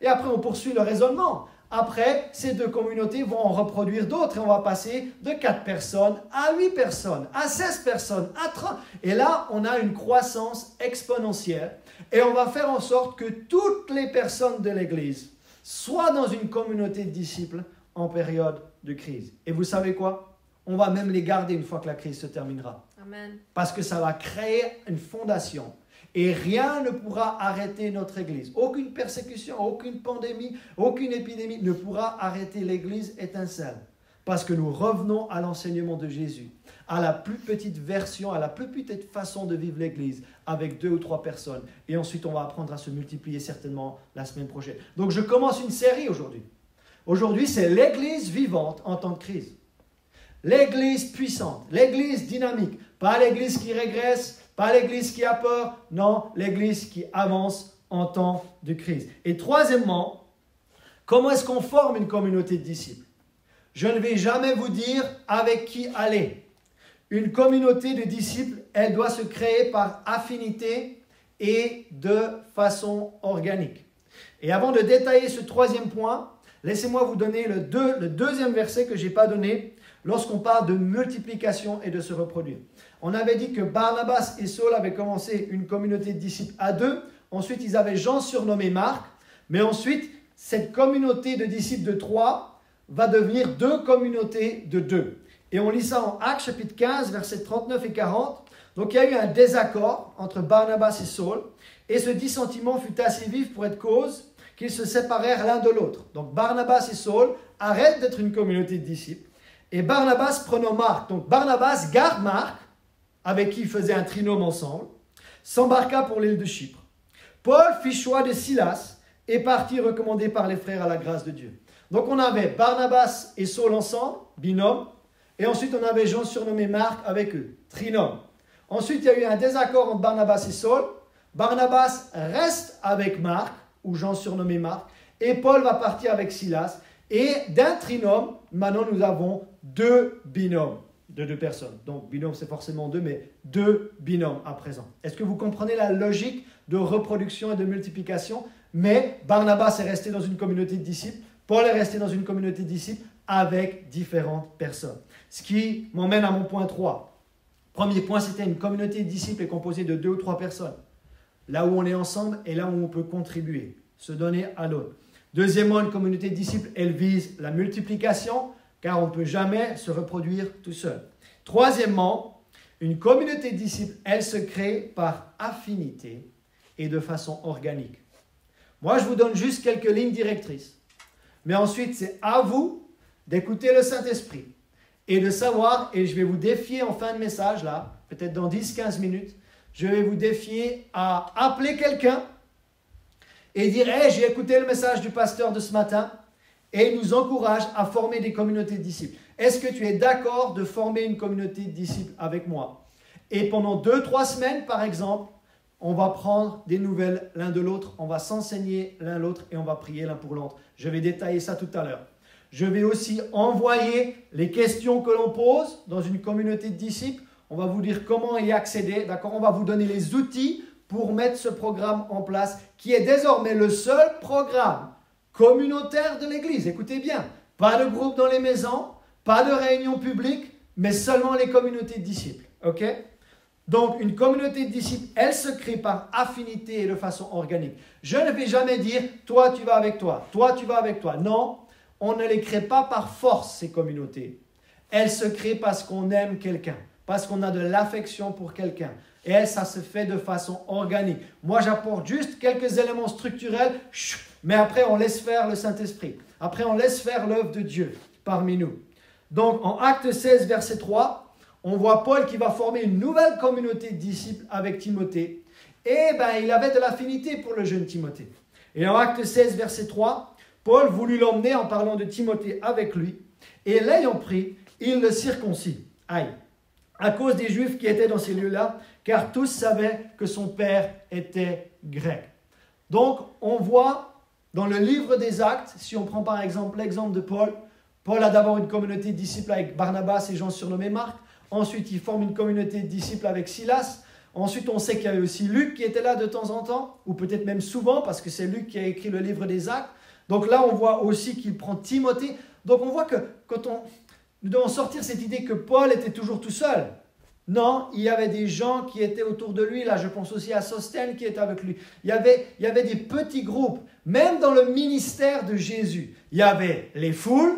C: Et après on poursuit le raisonnement. Après, ces 2 communautés vont en reproduire d'autres et on va passer de 4 personnes à 8 personnes, à 16 personnes, à 30. Et là, on a une croissance exponentielle et on va faire en sorte que toutes les personnes de l'Église soient dans une communauté de disciples en période de crise. Et vous savez quoi? On va même les garder une fois que la crise se terminera.
A: Amen.
C: Parce que ça va créer une fondation. Et rien ne pourra arrêter notre Église. Aucune persécution, aucune pandémie, aucune épidémie ne pourra arrêter l'Église étincelle. Parce que nous revenons à l'enseignement de Jésus, à la plus petite version, à la plus petite façon de vivre l'Église, avec 2 ou 3 personnes. Et ensuite, on va apprendre à se multiplier certainement la semaine prochaine. Donc, je commence une série aujourd'hui. Aujourd'hui, c'est l'Église vivante en temps de crise. L'Église puissante, l'Église dynamique, pas l'Église qui régresse, pas l'Église qui a peur, non, l'Église qui avance en temps de crise. Et troisièmement, comment est-ce qu'on forme une communauté de disciples? Je ne vais jamais vous dire avec qui aller. Une communauté de disciples, elle doit se créer par affinité et de façon organique. Et avant de détailler ce troisième point, laissez-moi vous donner le deuxième verset que je n'ai pas donné lorsqu'on parle de multiplication et de se reproduire. On avait dit que Barnabas et Saul avaient commencé une communauté de disciples à 2. Ensuite, ils avaient Jean surnommé Marc. Mais ensuite, cette communauté de disciples de 3 va devenir 2 communautés de 2. Et on lit ça en Actes chapitre 15, versets 39 et 40. Donc, il y a eu un désaccord entre Barnabas et Saul. Et ce dissentiment fut assez vif pour être cause qu'ils se séparèrent l'un de l'autre. Donc, Barnabas et Saul arrêtent d'être une communauté de disciples. Et Barnabas prenant Marc. Donc, Barnabas garde Marc, avec qui il faisait un trinôme ensemble, s'embarqua pour l'île de Chypre. Paul fit choix de Silas et partit recommandé par les frères à la grâce de Dieu. Donc on avait Barnabas et Saul ensemble, binôme, et ensuite on avait Jean surnommé Marc avec eux, trinôme. Ensuite il y a eu un désaccord entre Barnabas et Saul. Barnabas reste avec Marc, ou Jean surnommé Marc, et Paul va partir avec Silas. Et d'un trinôme, maintenant nous avons 2 binômes. De 2 personnes. Donc, binôme, c'est forcément 2, mais 2 binômes à présent. Est-ce que vous comprenez la logique de reproduction et de multiplication? Mais Barnabas est resté dans une communauté de disciples, Paul est resté dans une communauté de disciples avec différentes personnes. Ce qui m'emmène à mon point 3. Premier point, c'était une communauté de disciples est composée de 2 ou 3 personnes. Là où on est ensemble et là où on peut contribuer, se donner à l'autre. Deuxièmement, une communauté de disciples, elle vise la multiplication, car on ne peut jamais se reproduire tout seul. Troisièmement, une communauté de disciples, elle se crée par affinité et de façon organique. Moi, je vous donne juste quelques lignes directrices. Mais ensuite, c'est à vous d'écouter le Saint-Esprit et de savoir, et je vais vous défier en fin de message, là, peut-être dans 10-15 minutes, je vais vous défier à appeler quelqu'un et dire « Hey, j'ai écouté le message du pasteur de ce matin » et il nous encourage à former des communautés de disciples. Est-ce que tu es d'accord de former une communauté de disciples avec moi? Et pendant 2-3 semaines, par exemple, on va prendre des nouvelles l'un de l'autre, on va s'enseigner l'un l'autre et on va prier l'un pour l'autre. Je vais détailler ça tout à l'heure. Je vais aussi envoyer les questions que l'on pose dans une communauté de disciples. On va vous dire comment y accéder, d'accord? On va vous donner les outils pour mettre ce programme en place, qui est désormais le seul programme communautaire de l'Église. Écoutez bien, pas de groupe dans les maisons, pas de réunion publique, mais seulement les communautés de disciples. Ok? Donc, une communauté de disciples, elle se crée par affinité et de façon organique. Je ne vais jamais dire, toi tu vas avec toi, toi tu vas avec toi. Non, on ne les crée pas par force, ces communautés. Elles se créent parce qu'on aime quelqu'un, parce qu'on a de l'affection pour quelqu'un. Et ça se fait de façon organique. Moi, j'apporte juste quelques éléments structurels, mais après, on laisse faire le Saint-Esprit. Après, on laisse faire l'œuvre de Dieu parmi nous. Donc, en Acte 16, verset 3, on voit Paul qui va former une nouvelle communauté de disciples avec Timothée. Et il avait de l'affinité pour le jeune Timothée. Et en Acte 16, verset 3, Paul voulut l'emmener en parlant de Timothée avec lui. Et l'ayant pris, il le circoncit. Aïe. À cause des Juifs qui étaient dans ces lieux-là, car tous savaient que son père était grec. Donc, on voit dans le livre des Actes, si on prend par exemple l'exemple de Paul, Paul a d'abord une communauté de disciples avec Barnabas et Jean surnommé Marc. Ensuite, il forme une communauté de disciples avec Silas. Ensuite, on sait qu'il y avait aussi Luc qui était là de temps en temps, ou peut-être même souvent, parce que c'est Luc qui a écrit le livre des Actes. Donc là, on voit aussi qu'il prend Timothée. Donc on voit que nous devons sortir cette idée que Paul était toujours tout seul. Non, il y avait des gens qui étaient autour de lui. Là, je pense aussi à Sosthène qui était avec lui. Il y avait des petits groupes. Même dans le ministère de Jésus, il y avait les foules,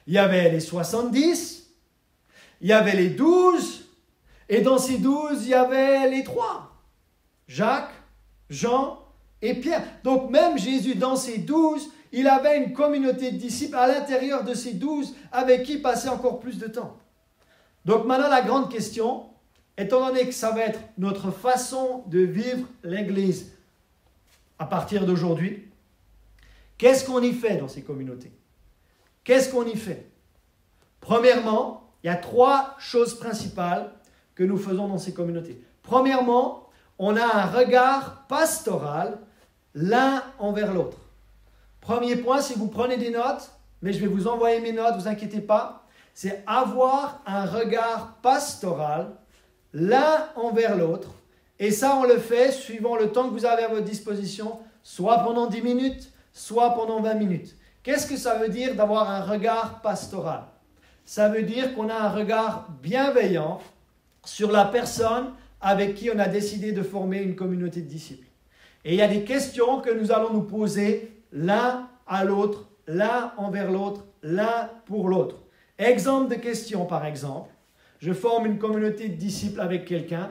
C: il y avait les 70, il y avait les 12, et dans ces 12, il y avait les 3. Jacques, Jean et Pierre. Donc même Jésus, dans ces 12, il avait une communauté de disciples à l'intérieur de ces 12 avec qui il passait encore plus de temps. Donc maintenant, la grande question, étant donné que ça va être notre façon de vivre l'Église à partir d'aujourd'hui, qu'est-ce qu'on y fait dans ces communautés? Qu'est-ce qu'on y fait? Premièrement, il y a 3 choses principales que nous faisons dans ces communautés. Premièrement, on a un regard pastoral l'un envers l'autre. Premier point, si vous prenez des notes, mais je vais vous envoyer mes notes, ne vous inquiétez pas, c'est avoir un regard pastoral l'un envers l'autre. Et ça, on le fait suivant le temps que vous avez à votre disposition, soit pendant 10 minutes, soit pendant 20 minutes. Qu'est-ce que ça veut dire d'avoir un regard pastoral? Ça veut dire qu'on a un regard bienveillant sur la personne avec qui on a décidé de former une communauté de disciples. Et il y a des questions que nous allons nous poser l'un à l'autre, l'un envers l'autre, l'un pour l'autre. Exemple de questions, par exemple. Je forme une communauté de disciples avec quelqu'un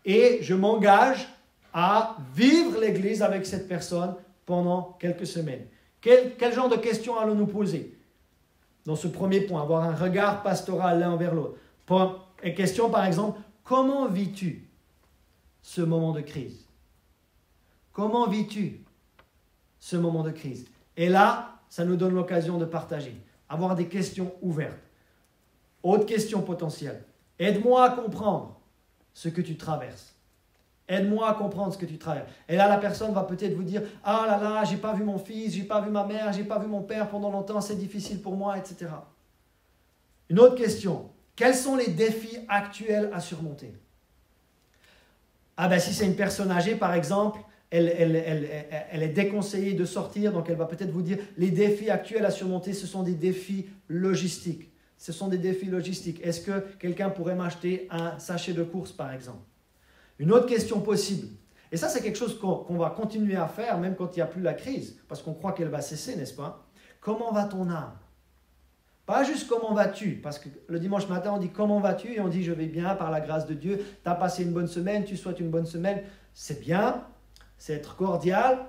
C: et je m'engage à vivre l'Église avec cette personne pendant quelques semaines. Quel genre de questions allons-nous poser? Dans ce premier point, avoir un regard pastoral l'un envers l'autre. Et question, par exemple, comment vis-tu ce moment de crise? Comment vis-tu ce moment de crise? Et là, ça nous donne l'occasion de partager, avoir des questions ouvertes. Autre question potentielle. Aide-moi à comprendre ce que tu traverses. Aide-moi à comprendre ce que tu traverses. Et là, la personne va peut-être vous dire « Ah là là, j'ai pas vu mon fils, j'ai pas vu ma mère, j'ai pas vu mon père pendant longtemps, c'est difficile pour moi, etc. » Une autre question. Quels sont les défis actuels à surmonter? Si c'est une personne âgée, par exemple, elle est déconseillée de sortir, donc elle va peut-être vous dire les défis actuels à surmonter, ce sont des défis logistiques. Ce sont des défis logistiques. Est-ce que quelqu'un pourrait m'acheter un sachet de course, par exemple? Une autre question possible, et ça c'est quelque chose qu'on va continuer à faire même quand il n'y a plus la crise, parce qu'on croit qu'elle va cesser, n'est-ce pas? Comment va ton âme? Pas juste comment vas-tu, parce que le dimanche matin on dit comment vas-tu et on dit je vais bien par la grâce de Dieu, tu as passé une bonne semaine, tu souhaites une bonne semaine, c'est bien, c'est être cordial,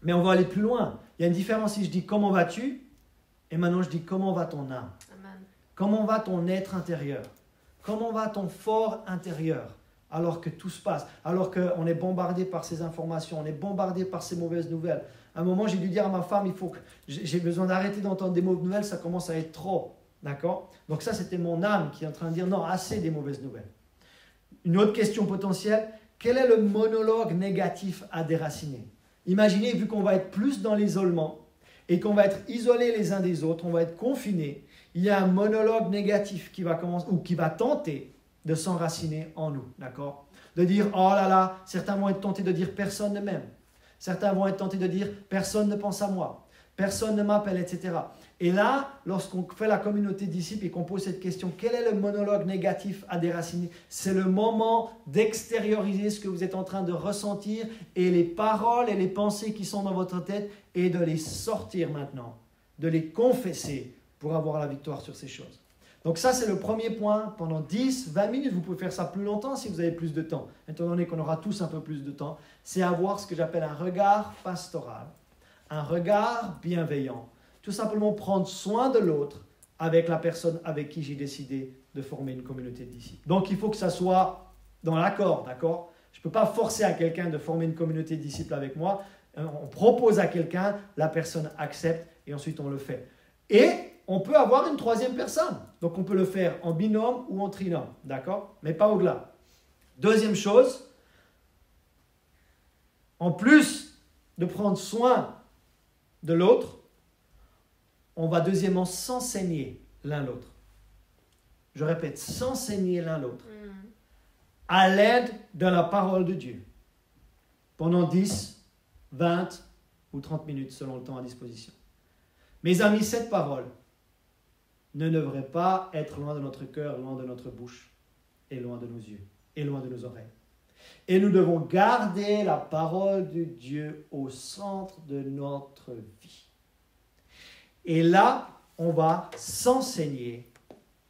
C: mais on va aller plus loin. Il y a une différence si je dis comment vas-tu et maintenant je dis comment va ton âme?
A: Amen.
C: Comment va ton être intérieur? Comment va ton fort intérieur? Alors que tout se passe, alors qu'on est bombardé par ces informations, on est bombardé par ces mauvaises nouvelles. À un moment, j'ai dû dire à ma femme, j'ai besoin d'arrêter d'entendre des mauvaises nouvelles, ça commence à être trop. D'accord? Donc ça, c'était mon âme qui est en train de dire, non, assez des mauvaises nouvelles. Une autre question potentielle, quel est le monologue négatif à déraciner? Imaginez, vu qu'on va être plus dans l'isolement et qu'on va être isolés les uns des autres, on va être confinés, il y a un monologue négatif qui va commencer, ou qui va tenter de s'enraciner en nous, d'accord? De dire, oh là là, certains vont être tentés de dire, personne ne m'aime. Certains vont être tentés de dire, personne ne pense à moi. personne ne m'appelle, etc. Et là, lorsqu'on fait la communauté de disciples et qu'on pose cette question, quel est le monologue négatif à déraciner? C'est le moment d'extérioriser ce que vous êtes en train de ressentir et les paroles et les pensées qui sont dans votre tête et de les sortir maintenant, de les confesser pour avoir la victoire sur ces choses. Donc ça, c'est le premier point. Pendant 10, 20 minutes, vous pouvez faire ça plus longtemps si vous avez plus de temps. Étant donné qu'on aura tous un peu plus de temps, c'est avoir ce que j'appelle un regard pastoral, un regard bienveillant. Tout simplement prendre soin de l'autre avec la personne avec qui j'ai décidé de former une communauté de disciples. Donc, il faut que ça soit dans l'accord, d'accord? Je ne peux pas forcer à quelqu'un de former une communauté de disciples avec moi. On propose à quelqu'un, la personne accepte et ensuite on le fait. Et on peut avoir une troisième personne. Donc, on peut le faire en binôme ou en trinôme, d'accord? Mais pas au-delà. Deuxième chose, en plus de prendre soin de l'autre, on va deuxièmement s'enseigner l'un l'autre. Je répète, s'enseigner l'un l'autre à l'aide de la parole de Dieu pendant 10, 20 ou 30 minutes selon le temps à disposition. Mes amis, cette parole ne devrait pas être loin de notre cœur, loin de notre bouche et loin de nos yeux et loin de nos oreilles. Et nous devons garder la parole de Dieu au centre de notre vie. Et là, on va s'enseigner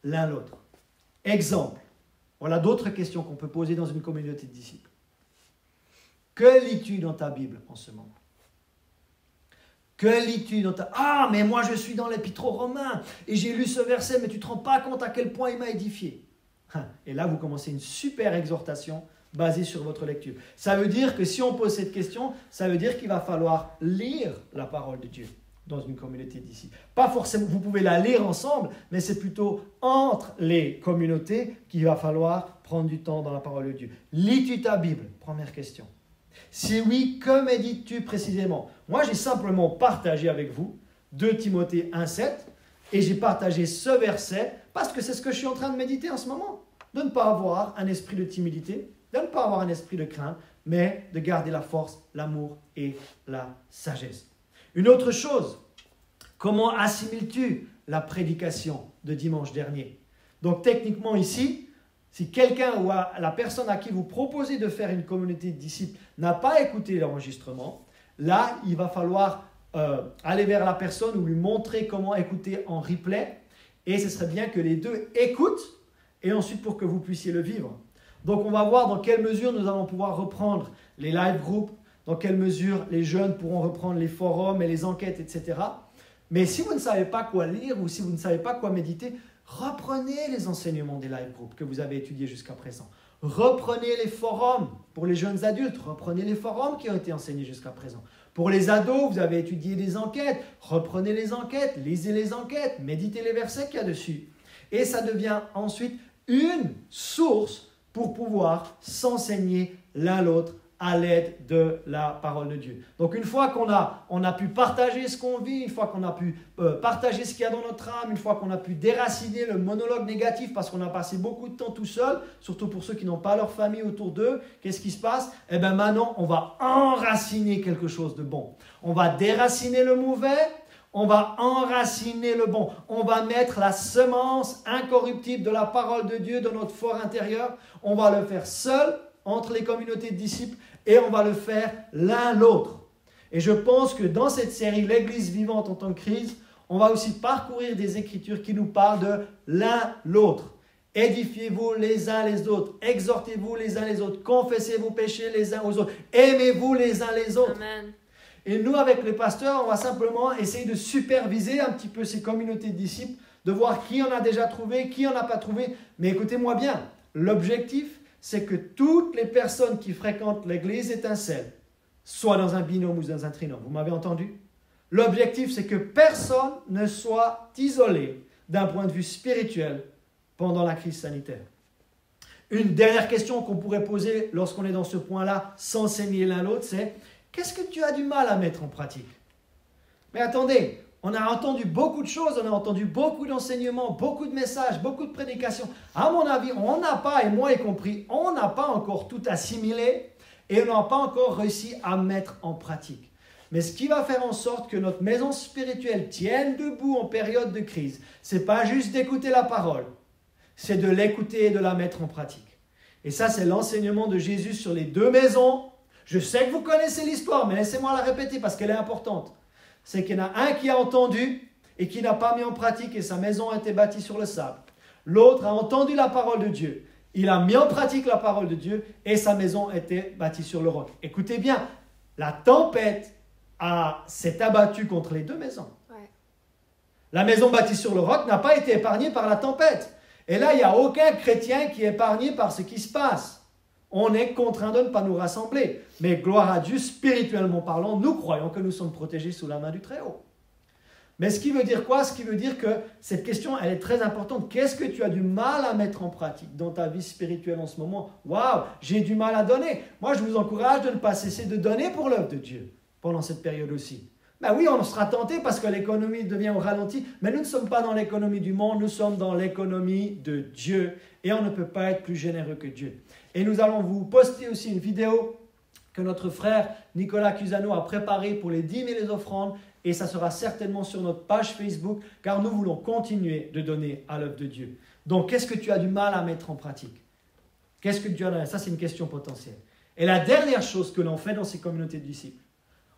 C: l'un l'autre. Exemple, voilà d'autres questions qu'on peut poser dans une communauté de disciples. Que lis-tu dans ta Bible en ce moment? Que lis-tu dans ta... Ah, mais moi je suis dans l'Épître aux Romains et j'ai lu ce verset, mais tu ne te rends pas compte à quel point il m'a édifié. Et là, vous commencez une super exhortation basée sur votre lecture. Ça veut dire que si on pose cette question, ça veut dire qu'il va falloir lire la parole de Dieu dans une communauté de disciples. Pas forcément, vous pouvez la lire ensemble, mais c'est plutôt entre les communautés qu'il va falloir prendre du temps dans la parole de Dieu. Lis-tu ta Bible? Première question. Si oui, que médites-tu précisément? Moi, j'ai simplement partagé avec vous 2 Timothée 1,7 et j'ai partagé ce verset parce que c'est ce que je suis en train de méditer en ce moment. De ne pas avoir un esprit de timidité, de ne pas avoir un esprit de crainte, mais de garder la force, l'amour et la sagesse. Une autre chose, comment assimiles-tu la prédication de dimanche dernier? Donc techniquement ici, si quelqu'un ou la personne à qui vous proposez de faire une communauté de disciples n'a pas écouté l'enregistrement, là, il va falloir aller vers la personne ou lui montrer comment écouter en replay. Et ce serait bien que les deux écoutent et ensuite pour que vous puissiez le vivre. Donc on va voir dans quelle mesure nous allons pouvoir reprendre les live groups, dans quelle mesure les jeunes pourront reprendre les forums et les enquêtes, etc. Mais si vous ne savez pas quoi lire ou si vous ne savez pas quoi méditer, reprenez les enseignements des live groups que vous avez étudiés jusqu'à présent. Reprenez les forums pour les jeunes adultes, reprenez les forums qui ont été enseignés jusqu'à présent. Pour les ados, vous avez étudié des enquêtes, reprenez les enquêtes, lisez les enquêtes, méditez les versets qu'il y a dessus. Et ça devient ensuite une source pour pouvoir s'enseigner l'un l'autre à l'aide de la parole de Dieu. Donc une fois qu'on a pu partager ce qu'on vit, une fois qu'on a pu partager ce qu'il y a dans notre âme, une fois qu'on a pu déraciner le monologue négatif parce qu'on a passé beaucoup de temps tout seul, surtout pour ceux qui n'ont pas leur famille autour d'eux, qu'est-ce qui se passe? Eh bien maintenant, on va enraciner quelque chose de bon. On va déraciner le mauvais, on va enraciner le bon. On va mettre la semence incorruptible de la parole de Dieu dans notre fort intérieur. On va le faire seul entre les communautés de disciples et on va le faire l'un l'autre. Et je pense que dans cette série, l'Église vivante en temps de crise, on va aussi parcourir des écritures qui nous parlent de l'un l'autre. Édifiez-vous les uns les autres, exhortez-vous les uns les autres, confessez vos péchés les uns aux autres, aimez-vous les uns les autres.
A: Amen.
C: Et nous, avec les pasteurs, on va simplement essayer de superviser un petit peu ces communautés de disciples, de voir qui en a déjà trouvé, qui en a pas trouvé. Mais écoutez-moi bien, l'objectif, c'est que toutes les personnes qui fréquentent l'église Étincelle soient dans un binôme ou dans un trinôme. Vous m'avez entendu? L'objectif, c'est que personne ne soit isolé d'un point de vue spirituel pendant la crise sanitaire. Une dernière question qu'on pourrait poser lorsqu'on est dans ce point-là, s'enseigner l'un l'autre, c'est qu'est-ce que tu as du mal à mettre en pratique? Mais attendez, on a entendu beaucoup de choses, on a entendu beaucoup d'enseignements, beaucoup de messages, beaucoup de prédications. À mon avis, on n'a pas, et moi y compris, on n'a pas encore tout assimilé et on n'a pas encore réussi à mettre en pratique. Mais ce qui va faire en sorte que notre maison spirituelle tienne debout en période de crise, ce n'est pas juste d'écouter la parole, c'est de l'écouter et de la mettre en pratique. Et ça, c'est l'enseignement de Jésus sur les 2 maisons. Je sais que vous connaissez l'histoire, mais laissez-moi la répéter parce qu'elle est importante. C'est qu'il y en a un qui a entendu et qui n'a pas mis en pratique et sa maison a été bâtie sur le sable. L'autre a entendu la parole de Dieu. Il a mis en pratique la parole de Dieu et sa maison a été bâtie sur le roc. Écoutez bien, la tempête s'est abattue contre les 2 maisons. Ouais. La maison bâtie sur le roc n'a pas été épargnée par la tempête. Et là, il n'y a aucun chrétien qui est épargné par ce qui se passe. On est contraint de ne pas nous rassembler. Mais gloire à Dieu, spirituellement parlant, nous croyons que nous sommes protégés sous la main du Très-Haut. Mais ce qui veut dire quoi? Ce qui veut dire que cette question, elle est très importante. Qu'est-ce que tu as du mal à mettre en pratique dans ta vie spirituelle en ce moment? Waouh, j'ai du mal à donner. Moi, je vous encourage de ne pas cesser de donner pour l'œuvre de Dieu pendant cette période aussi. Ben oui, on sera tenté parce que l'économie devient au ralenti, mais nous ne sommes pas dans l'économie du monde, nous sommes dans l'économie de Dieu. Et on ne peut pas être plus généreux que Dieu. Et nous allons vous poster aussi une vidéo que notre frère Nicolas Cusano a préparée pour les 10 000 offrandes. Et ça sera certainement sur notre page Facebook, car nous voulons continuer de donner à l'œuvre de Dieu. Donc, qu'est-ce que tu as du mal à mettre en pratique? Qu'est-ce que tu as? Ça, c'est une question potentielle. Et la dernière chose que l'on fait dans ces communautés de disciples,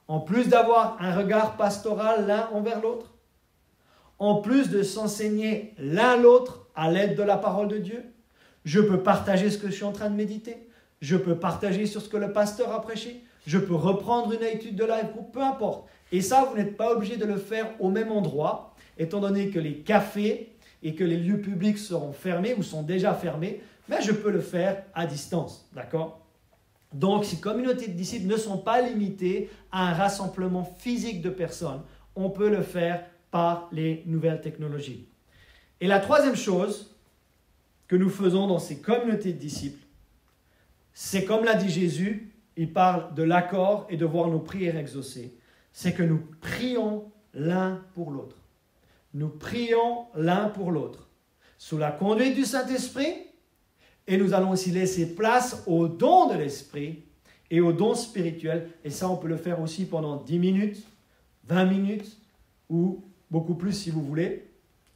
C: en plus d'avoir un regard pastoral l'un envers l'autre, en plus de s'enseigner l'un l'autre à l'aide de la parole de Dieu, je peux partager ce que je suis en train de méditer, je peux partager sur ce que le pasteur a prêché, je peux reprendre une étude de live group, peu importe. Et ça, vous n'êtes pas obligé de le faire au même endroit, étant donné que les cafés et que les lieux publics seront fermés ou sont déjà fermés, mais je peux le faire à distance, d'accord? Donc, ces communautés de disciples ne sont pas limitées à un rassemblement physique de personnes. On peut le faire par les nouvelles technologies. Et la troisième chose que nous faisons dans ces communautés de disciples, c'est comme l'a dit Jésus, il parle de l'accord et de voir nos prières exaucées. C'est que nous prions l'un pour l'autre. Nous prions l'un pour l'autre, sous la conduite du Saint-Esprit, et nous allons aussi laisser place aux dons de l'Esprit et aux dons spirituels. Et ça, on peut le faire aussi pendant 10 minutes, 20 minutes, ou beaucoup plus si vous voulez.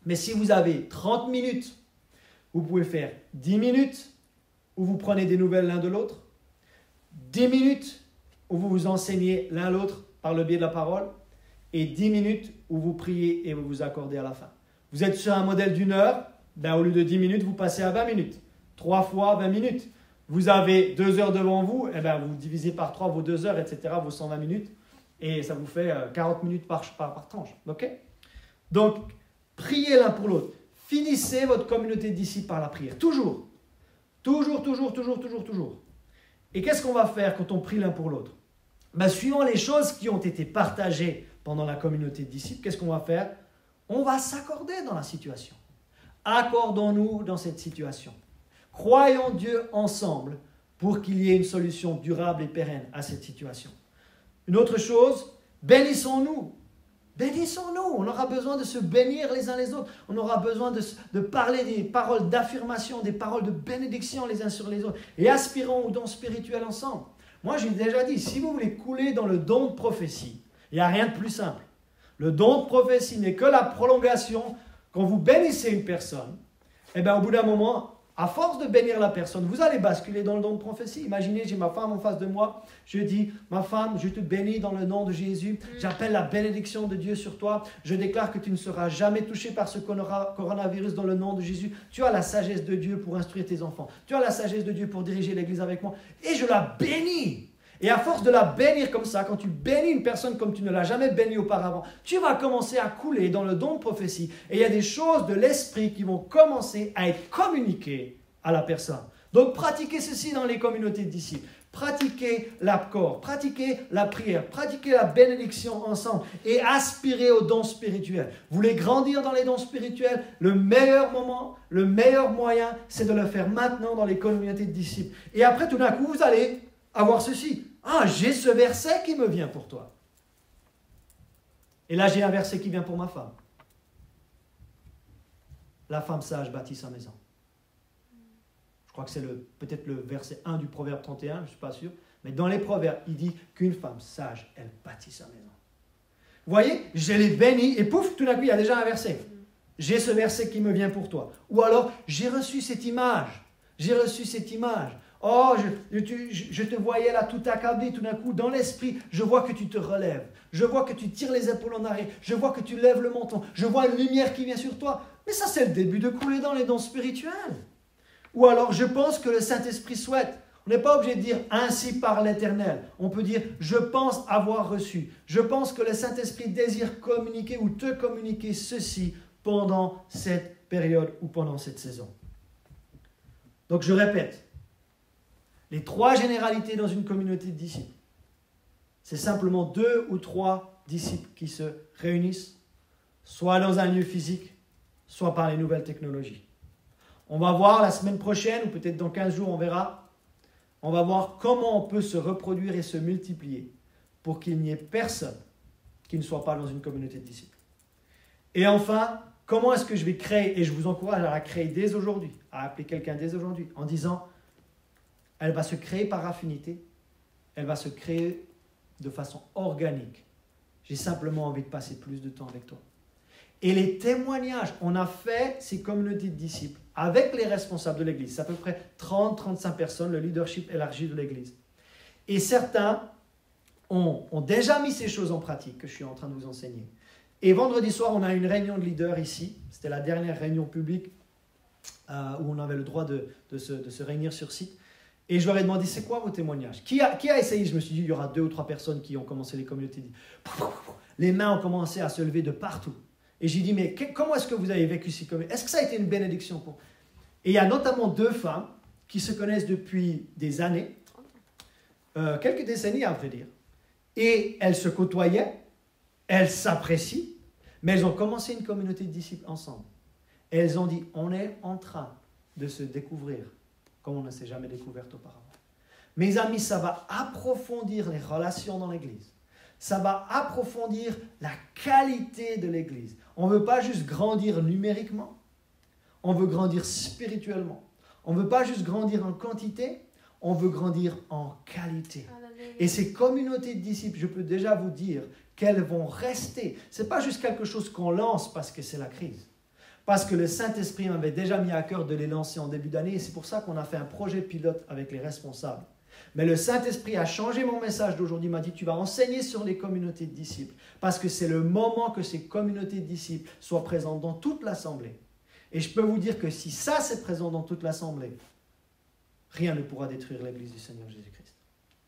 C: Mais si vous avez 30 minutes, vous pouvez faire 10 minutes, où vous prenez des nouvelles l'un de l'autre, 10 minutes, où vous vous enseignez l'un l'autre par le biais de la parole, et 10 minutes où vous priez et vous vous accordez à la fin. Vous êtes sur un modèle d'1 heure, ben au lieu de 10 minutes, vous passez à 20 minutes. 3 fois 20 minutes. Vous avez 2 heures devant vous, et ben vous divisez par 3 vos 2 heures, etc., vos 120 minutes, et ça vous fait 40 minutes par tranche. Ok? Donc, priez l'un pour l'autre. Finissez votre communauté d'ici par la prière. Toujours. Toujours, toujours, toujours, toujours, toujours. Et qu'est-ce qu'on va faire quand on prie l'un pour l'autre? Ben, suivant les choses qui ont été partagées pendant la communauté de disciples, qu'est-ce qu'on va faire? On va s'accorder dans la situation. Accordons-nous dans cette situation. Croyons Dieu ensemble pour qu'il y ait une solution durable et pérenne à cette situation. Une autre chose, bénissons-nous. Bénissons-nous. On aura besoin de se bénir les uns les autres. On aura besoin de parler des paroles d'affirmation, des paroles de bénédiction les uns sur les autres. Et aspirons aux dons spirituels ensemble. Moi, j'ai déjà dit, si vous voulez couler dans le don de prophétie, il n'y a rien de plus simple. Le don de prophétie n'est que la prolongation. Quand vous bénissez une personne, eh bien, au bout d'un moment, à force de bénir la personne, vous allez basculer dans le don de prophétie. Imaginez, j'ai ma femme en face de moi. Je dis, ma femme, je te bénis dans le nom de Jésus. J'appelle la bénédiction de Dieu sur toi. Je déclare que tu ne seras jamais touché par ce coronavirus dans le nom de Jésus. Tu as la sagesse de Dieu pour instruire tes enfants. Tu as la sagesse de Dieu pour diriger l'église avec moi. Et je la bénis. Et à force de la bénir comme ça, quand tu bénis une personne comme tu ne l'as jamais bénie auparavant, tu vas commencer à couler dans le don de prophétie. Et il y a des choses de l'esprit qui vont commencer à être communiquées à la personne. Donc pratiquez ceci dans les communautés de disciples. Pratiquez l'accord, pratiquez la prière, pratiquez la bénédiction ensemble et aspirez aux dons spirituels. Vous voulez grandir dans les dons spirituels? Le meilleur moment, le meilleur moyen, c'est de le faire maintenant dans les communautés de disciples. Et après, tout d'un coup, vous allez avoir ceci. Ah, j'ai ce verset qui me vient pour toi. Et là, j'ai un verset qui vient pour ma femme. La femme sage bâtit sa maison. Je crois que c'est peut-être le verset 1 du Proverbe 31, je ne suis pas sûr. Mais dans les Proverbes, il dit qu'une femme sage, elle bâtit sa maison. Vous voyez, je l'ai béni et pouf, tout d'un coup, il y a déjà un verset. J'ai ce verset qui me vient pour toi. Ou alors, j'ai reçu cette image. J'ai reçu cette image. Oh, je te voyais là tout accablé, tout d'un coup, dans l'esprit, je vois que tu te relèves. Je vois que tu tires les épaules en arrière. Je vois que tu lèves le menton. Je vois une lumière qui vient sur toi. Mais ça, c'est le début de couler dans les dons spirituels. Ou alors, je pense que le Saint-Esprit souhaite. On n'est pas obligé de dire « ainsi par l'Éternel ». On peut dire « je pense avoir reçu ». Je pense que le Saint-Esprit désire communiquer ou te communiquer ceci pendant cette période ou pendant cette saison. Donc, je répète. Les 3 généralités dans une communauté de disciples, c'est simplement 2 ou 3 disciples qui se réunissent, soit dans un lieu physique, soit par les nouvelles technologies. On va voir la semaine prochaine, ou peut-être dans 15 jours, on verra. On va voir comment on peut se reproduire et se multiplier pour qu'il n'y ait personne qui ne soit pas dans une communauté de disciples. Et enfin, comment est-ce que je vais créer, et je vous encourage à la créer dès aujourd'hui, à appeler quelqu'un dès aujourd'hui, en disant, elle va se créer par affinité, elle va se créer de façon organique. J'ai simplement envie de passer plus de temps avec toi. Et les témoignages, on a fait ces communautés de disciples avec les responsables de l'Église. C'est à peu près 30-35 personnes, le leadership élargi de l'Église. Et certains ont déjà mis ces choses en pratique que je suis en train de vous enseigner. Et vendredi soir, on a une réunion de leaders ici. C'était la dernière réunion publique où on avait le droit de se réunir sur site. Et je leur ai demandé, c'est quoi vos témoignages? Qui a essayé? Je me suis dit, il y aura 2 ou 3 personnes qui ont commencé les communautés. Les mains ont commencé à se lever de partout. Et j'ai dit, mais comment est-ce que vous avez vécu ces communautés? Est-ce que ça a été une bénédiction pour vous? Et il y a notamment 2 femmes qui se connaissent depuis des années, quelques décennies à vrai dire. Et elles se côtoyaient, elles s'apprécient, mais elles ont commencé une communauté de disciples ensemble. Et elles ont dit, on est en train de se découvrir comme on ne s'est jamais découvert auparavant. Mes amis, ça va approfondir les relations dans l'Église. Ça va approfondir la qualité de l'Église. On ne veut pas juste grandir numériquement, on veut grandir spirituellement. On ne veut pas juste grandir en quantité, on veut grandir en qualité. Et ces communautés de disciples, je peux déjà vous dire qu'elles vont rester. Ce n'est pas juste quelque chose qu'on lance parce que c'est la crise. Parce que le Saint-Esprit m'avait déjà mis à cœur de les lancer en début d'année et c'est pour ça qu'on a fait un projet pilote avec les responsables. Mais le Saint-Esprit a changé mon message d'aujourd'hui, il m'a dit tu vas enseigner sur les communautés de disciples parce que c'est le moment que ces communautés de disciples soient présentes dans toute l'assemblée. Et je peux vous dire que si ça c'est présent dans toute l'assemblée, rien ne pourra détruire l'Église du Seigneur Jésus-Christ.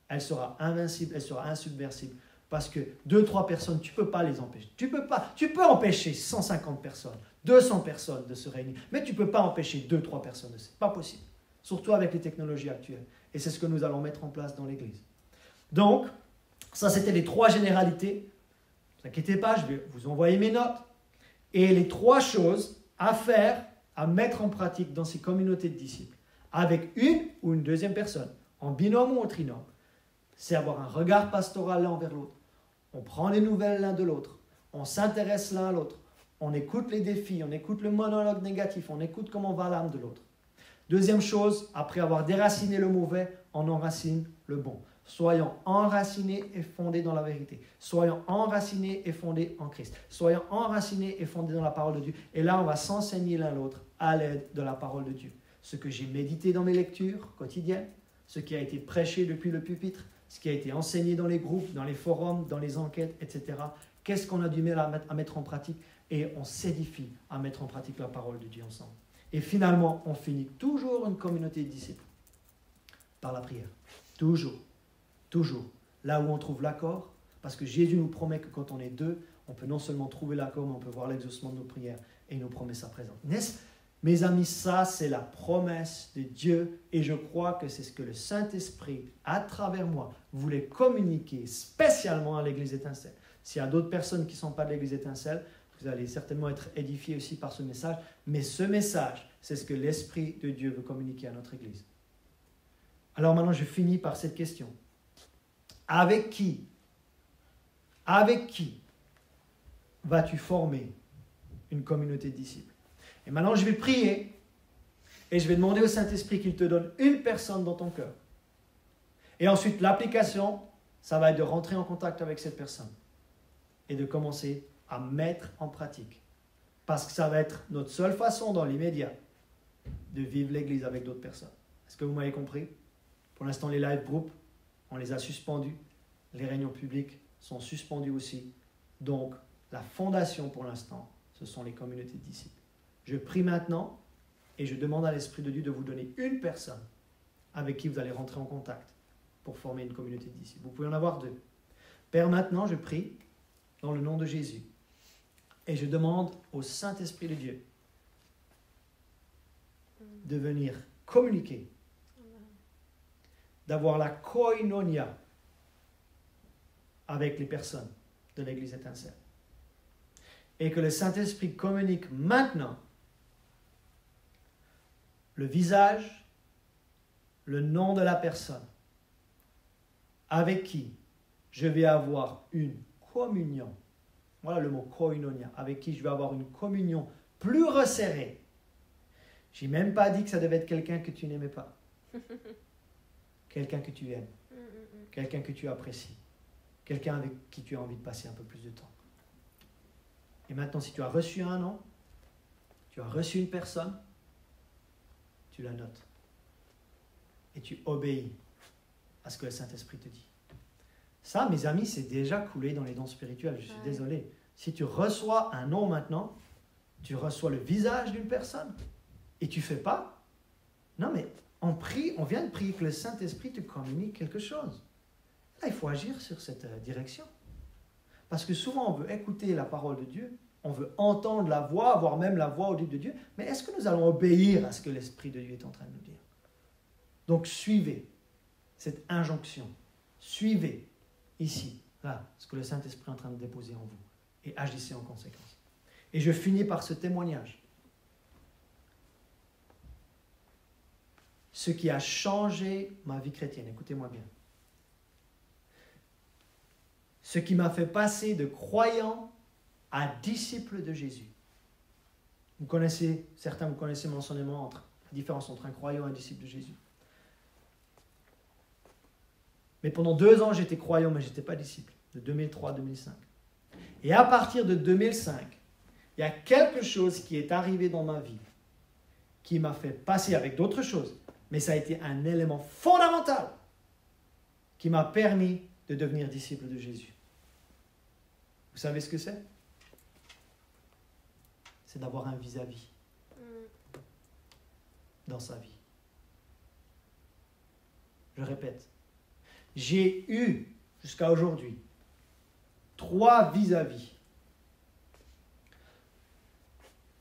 C: Elle sera invincible, elle sera insubversible parce que 2-3 personnes, tu ne peux pas les empêcher. Tu peux empêcher 150 personnes, 200 personnes de se réunir, mais tu ne peux pas empêcher 2-3 personnes. Ce n'est pas possible, surtout avec les technologies actuelles. Et c'est ce que nous allons mettre en place dans l'Église. Donc, ça c'était les 3 généralités. Ne vous inquiétez pas, je vais vous envoyer mes notes. Et les 3 choses à faire, à mettre en pratique dans ces communautés de disciples, avec une ou une deuxième personne, en binôme ou en trinôme, c'est avoir un regard pastoral l'un envers l'autre. On prend les nouvelles l'un de l'autre, on s'intéresse l'un à l'autre, on écoute les défis, on écoute le monologue négatif, on écoute comment va l'âme de l'autre. Deuxième chose, après avoir déraciné le mauvais, on enracine le bon. Soyons enracinés et fondés dans la vérité. Soyons enracinés et fondés en Christ. Soyons enracinés et fondés dans la parole de Dieu. Et là, on va s'enseigner l'un l'autre à l'aide de la parole de Dieu. Ce que j'ai médité dans mes lectures quotidiennes, ce qui a été prêché depuis le pupitre, ce qui a été enseigné dans les groupes, dans les forums, dans les enquêtes, etc. Qu'est-ce qu'on a du mal à mettre en pratique? Et on s'édifie à mettre en pratique la parole de Dieu ensemble. Et finalement, on finit toujours une communauté de disciples par la prière. Toujours. Toujours. Là où on trouve l'accord, parce que Jésus nous promet que quand on est 2, on peut non seulement trouver l'accord, mais on peut voir l'exaucement de nos prières et il nous promet sa présence. N'est-ce, mes amis, ça c'est la promesse de Dieu et je crois que c'est ce que le Saint-Esprit, à travers moi, voulait communiquer spécialement à l'Église Étincelle. S'il y a d'autres personnes qui ne sont pas de l'Église Étincelle, vous allez certainement être édifiés aussi par ce message, mais ce message, c'est ce que l'Esprit de Dieu veut communiquer à notre Église. Alors maintenant, je finis par cette question. Avec qui vas-tu former une communauté de disciples? Et maintenant, je vais prier et je vais demander au Saint-Esprit qu'il te donne une personne dans ton cœur. Et ensuite, l'application, ça va être de rentrer en contact avec cette personne et de commencer à mettre en pratique. Parce que ça va être notre seule façon dans l'immédiat de vivre l'Église avec d'autres personnes. Est-ce que vous m'avez compris? Pour l'instant, les live groups, on les a suspendus. Les réunions publiques sont suspendues aussi. Donc, la fondation pour l'instant, ce sont les communautés de disciples. Je prie maintenant et je demande à l'Esprit de Dieu de vous donner une personne avec qui vous allez rentrer en contact pour former une communauté de disciples. Vous pouvez en avoir 2. Père, maintenant, je prie dans le nom de Jésus et je demande au Saint-Esprit de Dieu de venir communiquer, d'avoir la koinonia avec les personnes de l'Église étincelle. Et que le Saint-Esprit communique maintenant le visage, le nom de la personne avec qui je vais avoir une communion. Voilà le mot koinonia, avec qui je vais avoir une communion plus resserrée. Je n'ai même pas dit que ça devait être quelqu'un que tu n'aimais pas. Quelqu'un que tu aimes. Quelqu'un que tu apprécies. Quelqu'un avec qui tu as envie de passer un peu plus de temps. Et maintenant, si tu as reçu un nom, tu as reçu une personne, tu la notes. Et tu obéis à ce que le Saint-Esprit te dit. Ça, mes amis, c'est déjà coulé dans les dons spirituels. Je suis désolé. Si tu reçois un nom maintenant, tu reçois le visage d'une personne et tu ne fais pas. Non, mais on prie, on vient de prier que le Saint-Esprit te communique quelque chose. Là, il faut agir sur cette direction. Parce que souvent, on veut écouter la parole de Dieu, on veut entendre la voix, voire même la voix audible de Dieu, mais est-ce que nous allons obéir à ce que l'Esprit de Dieu est en train de nous dire? Donc, suivez cette injonction. Suivez ici, là, ce que le Saint-Esprit est en train de déposer en vous et agissez en conséquence. Et je finis par ce témoignage. Ce qui a changé ma vie chrétienne, écoutez-moi bien. Ce qui m'a fait passer de croyant à disciple de Jésus. Vous connaissez, certains vous connaissez mon enseignement entre la différence entre un croyant et un disciple de Jésus. Mais pendant 2 ans, j'étais croyant, mais je n'étais pas disciple, de 2003 à 2005. Et à partir de 2005, il y a quelque chose qui est arrivé dans ma vie qui m'a fait passer avec d'autres choses, mais ça a été un élément fondamental qui m'a permis de devenir disciple de Jésus. Vous savez ce que c'est? C'est d'avoir un vis-à-vis dans sa vie. Je répète, j'ai eu jusqu'à aujourd'hui 3 vis-à-vis.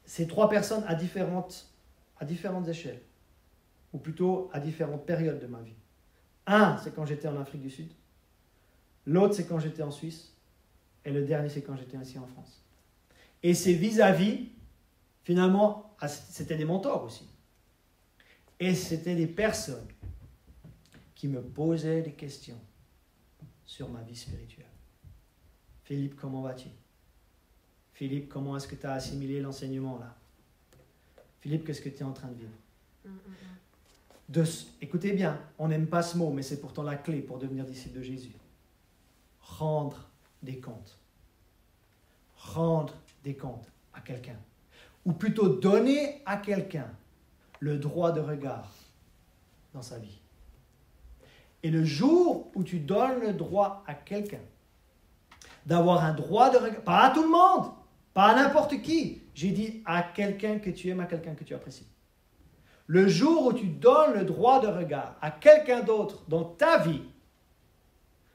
C: Ces 3 personnes à différentes échelles, ou plutôt à différentes périodes de ma vie. Un, c'est quand j'étais en Afrique du Sud. L'autre, c'est quand j'étais en Suisse. Et le dernier, c'est quand j'étais ici en France. Et ces vis-à-vis, finalement, c'était des mentors aussi. Et c'était des personnes qui me posaient des questions sur ma vie spirituelle. Philippe, comment vas-tu? Philippe, comment est-ce que tu as assimilé l'enseignement là? Philippe, qu'est-ce que tu es en train de vivre? Écoutez bien, on n'aime pas ce mot, mais c'est pourtant la clé pour devenir disciple de Jésus. Rendre des comptes. Rendre des comptes à quelqu'un. Ou plutôt donner à quelqu'un le droit de regard dans sa vie. Et le jour où tu donnes le droit à quelqu'un d'avoir un droit de regard, pas à tout le monde, pas à n'importe qui, j'ai dit à quelqu'un que tu aimes, à quelqu'un que tu apprécies. Le jour où tu donnes le droit de regard à quelqu'un d'autre dans ta vie,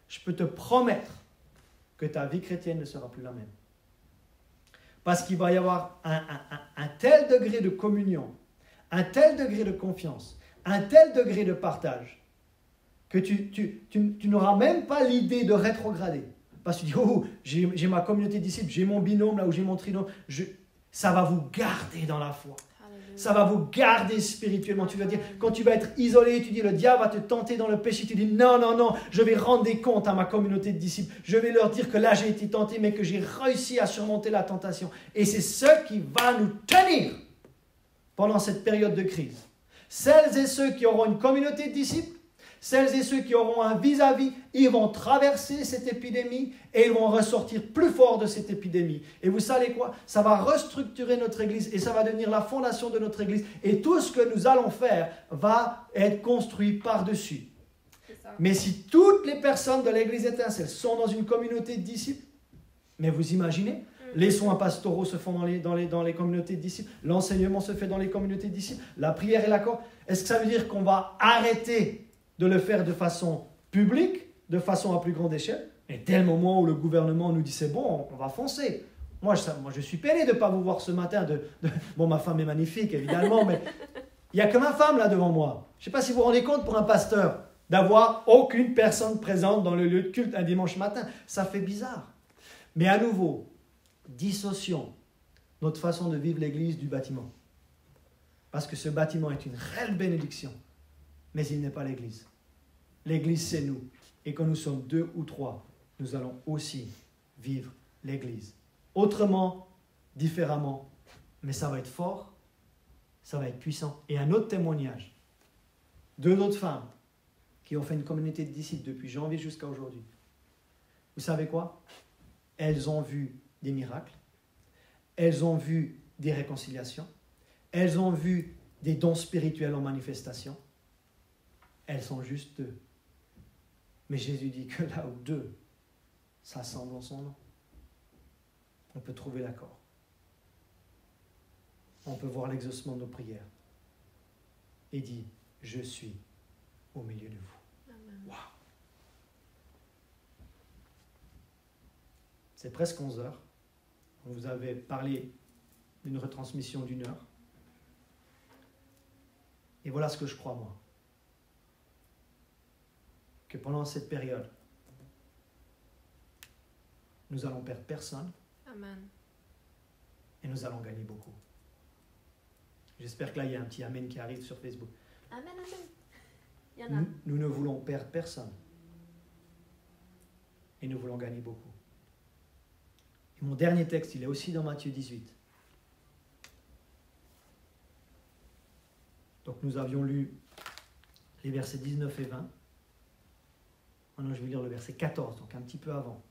C: je peux te promettre que ta vie chrétienne ne sera plus la même. Parce qu'il va y avoir un tel degré de communion, un tel degré de confiance, un tel degré de partage, que tu n'auras même pas l'idée de rétrograder. Parce que tu dis, oh, j'ai ma communauté de disciples, j'ai mon binôme là où j'ai mon trinôme, ça va vous garder dans la foi. Ça va vous garder spirituellement. Tu vas dire, quand tu vas être isolé, tu dis, le diable va te tenter dans le péché. Tu dis, non, non, non, je vais rendre des comptes à ma communauté de disciples. Je vais leur dire que là, j'ai été tenté, mais que j'ai réussi à surmonter la tentation. Et c'est ce qui va nous tenir pendant cette période de crise. Celles et ceux qui auront une communauté de disciples, Celles et ceux qui auront un vis-à-vis, ils vont traverser cette épidémie et ils vont ressortir plus forts de cette épidémie. Et vous savez quoi? Ça va restructurer notre Église et ça va devenir la fondation de notre Église. Et tout ce que nous allons faire va être construit par-dessus. Mais si toutes les personnes de l'Église étincelle sont dans une communauté de disciples, mais vous imaginez, les soins pastoraux se font dans les communautés de disciples, l'enseignement se fait dans les communautés de disciples, la prière et l'accord, est-ce que ça veut dire qu'on va arrêter de le faire de façon publique, de façon à plus grande échelle? Et dès le moment où le gouvernement nous dit c'est bon, on va foncer. Moi, je suis peiné de ne pas vous voir ce matin. Bon, ma femme est magnifique, évidemment, mais il n'y a que ma femme là devant moi. Je ne sais pas si vous vous rendez compte pour un pasteur d'avoir aucune personne présente dans le lieu de culte un dimanche matin. Ça fait bizarre. Mais à nouveau, dissocions notre façon de vivre l'Église du bâtiment. Parce que ce bâtiment est une réelle bénédiction, mais il n'est pas l'Église. L'Église, c'est nous. Et quand nous sommes 2 ou 3, nous allons aussi vivre l'Église. Autrement, différemment, mais ça va être fort, ça va être puissant. Et un autre témoignage, 2 autres femmes qui ont fait une communauté de disciples depuis janvier jusqu'à aujourd'hui. Vous savez quoi? Elles ont vu des miracles, elles ont vu des réconciliations, elles ont vu des dons spirituels en manifestation. Elles sont juste 2. Mais Jésus dit que là où 2 s'assemblent en son nom, on peut trouver l'accord. On peut voir l'exaucement de nos prières. Et dit, je suis au milieu de vous. Waouh! C'est presque 11 heures. On vous avait parlé d'une retransmission d'1 heure. Et voilà ce que je crois, moi. Que pendant cette période, nous allons perdre personne.
A: Amen.
C: Et nous allons gagner beaucoup. J'espère que là, il y a un petit amen qui arrive sur Facebook.
A: Amen, amen. Il y en a.
C: Nous ne voulons perdre personne. Et nous voulons gagner beaucoup. Et mon dernier texte, il est aussi dans Matthieu 18. Donc nous avions lu les versets 19 et 20. Maintenant, je vais lire le verset 14, donc un petit peu avant.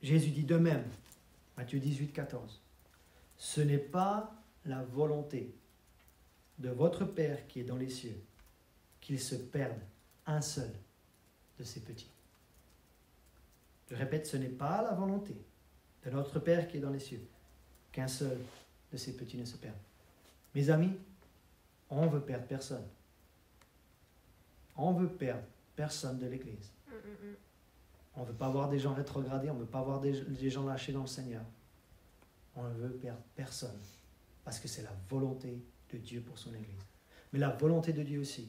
C: Jésus dit de même, Matthieu 18, 14, « Ce n'est pas la volonté de votre Père qui est dans les cieux qu'il se perde un seul de ses petits. » Je répète, ce n'est pas la volonté de notre Père qui est dans les cieux qu'un seul de ses petits ne se perde. Mes amis, on veut perdre personne. On veut perdre personne de l'Église. On ne veut pas voir des gens rétrogradés, on ne veut pas voir des gens lâchés dans le Seigneur. On ne veut perdre personne, parce que c'est la volonté de Dieu pour son Église. Mais la volonté de Dieu aussi,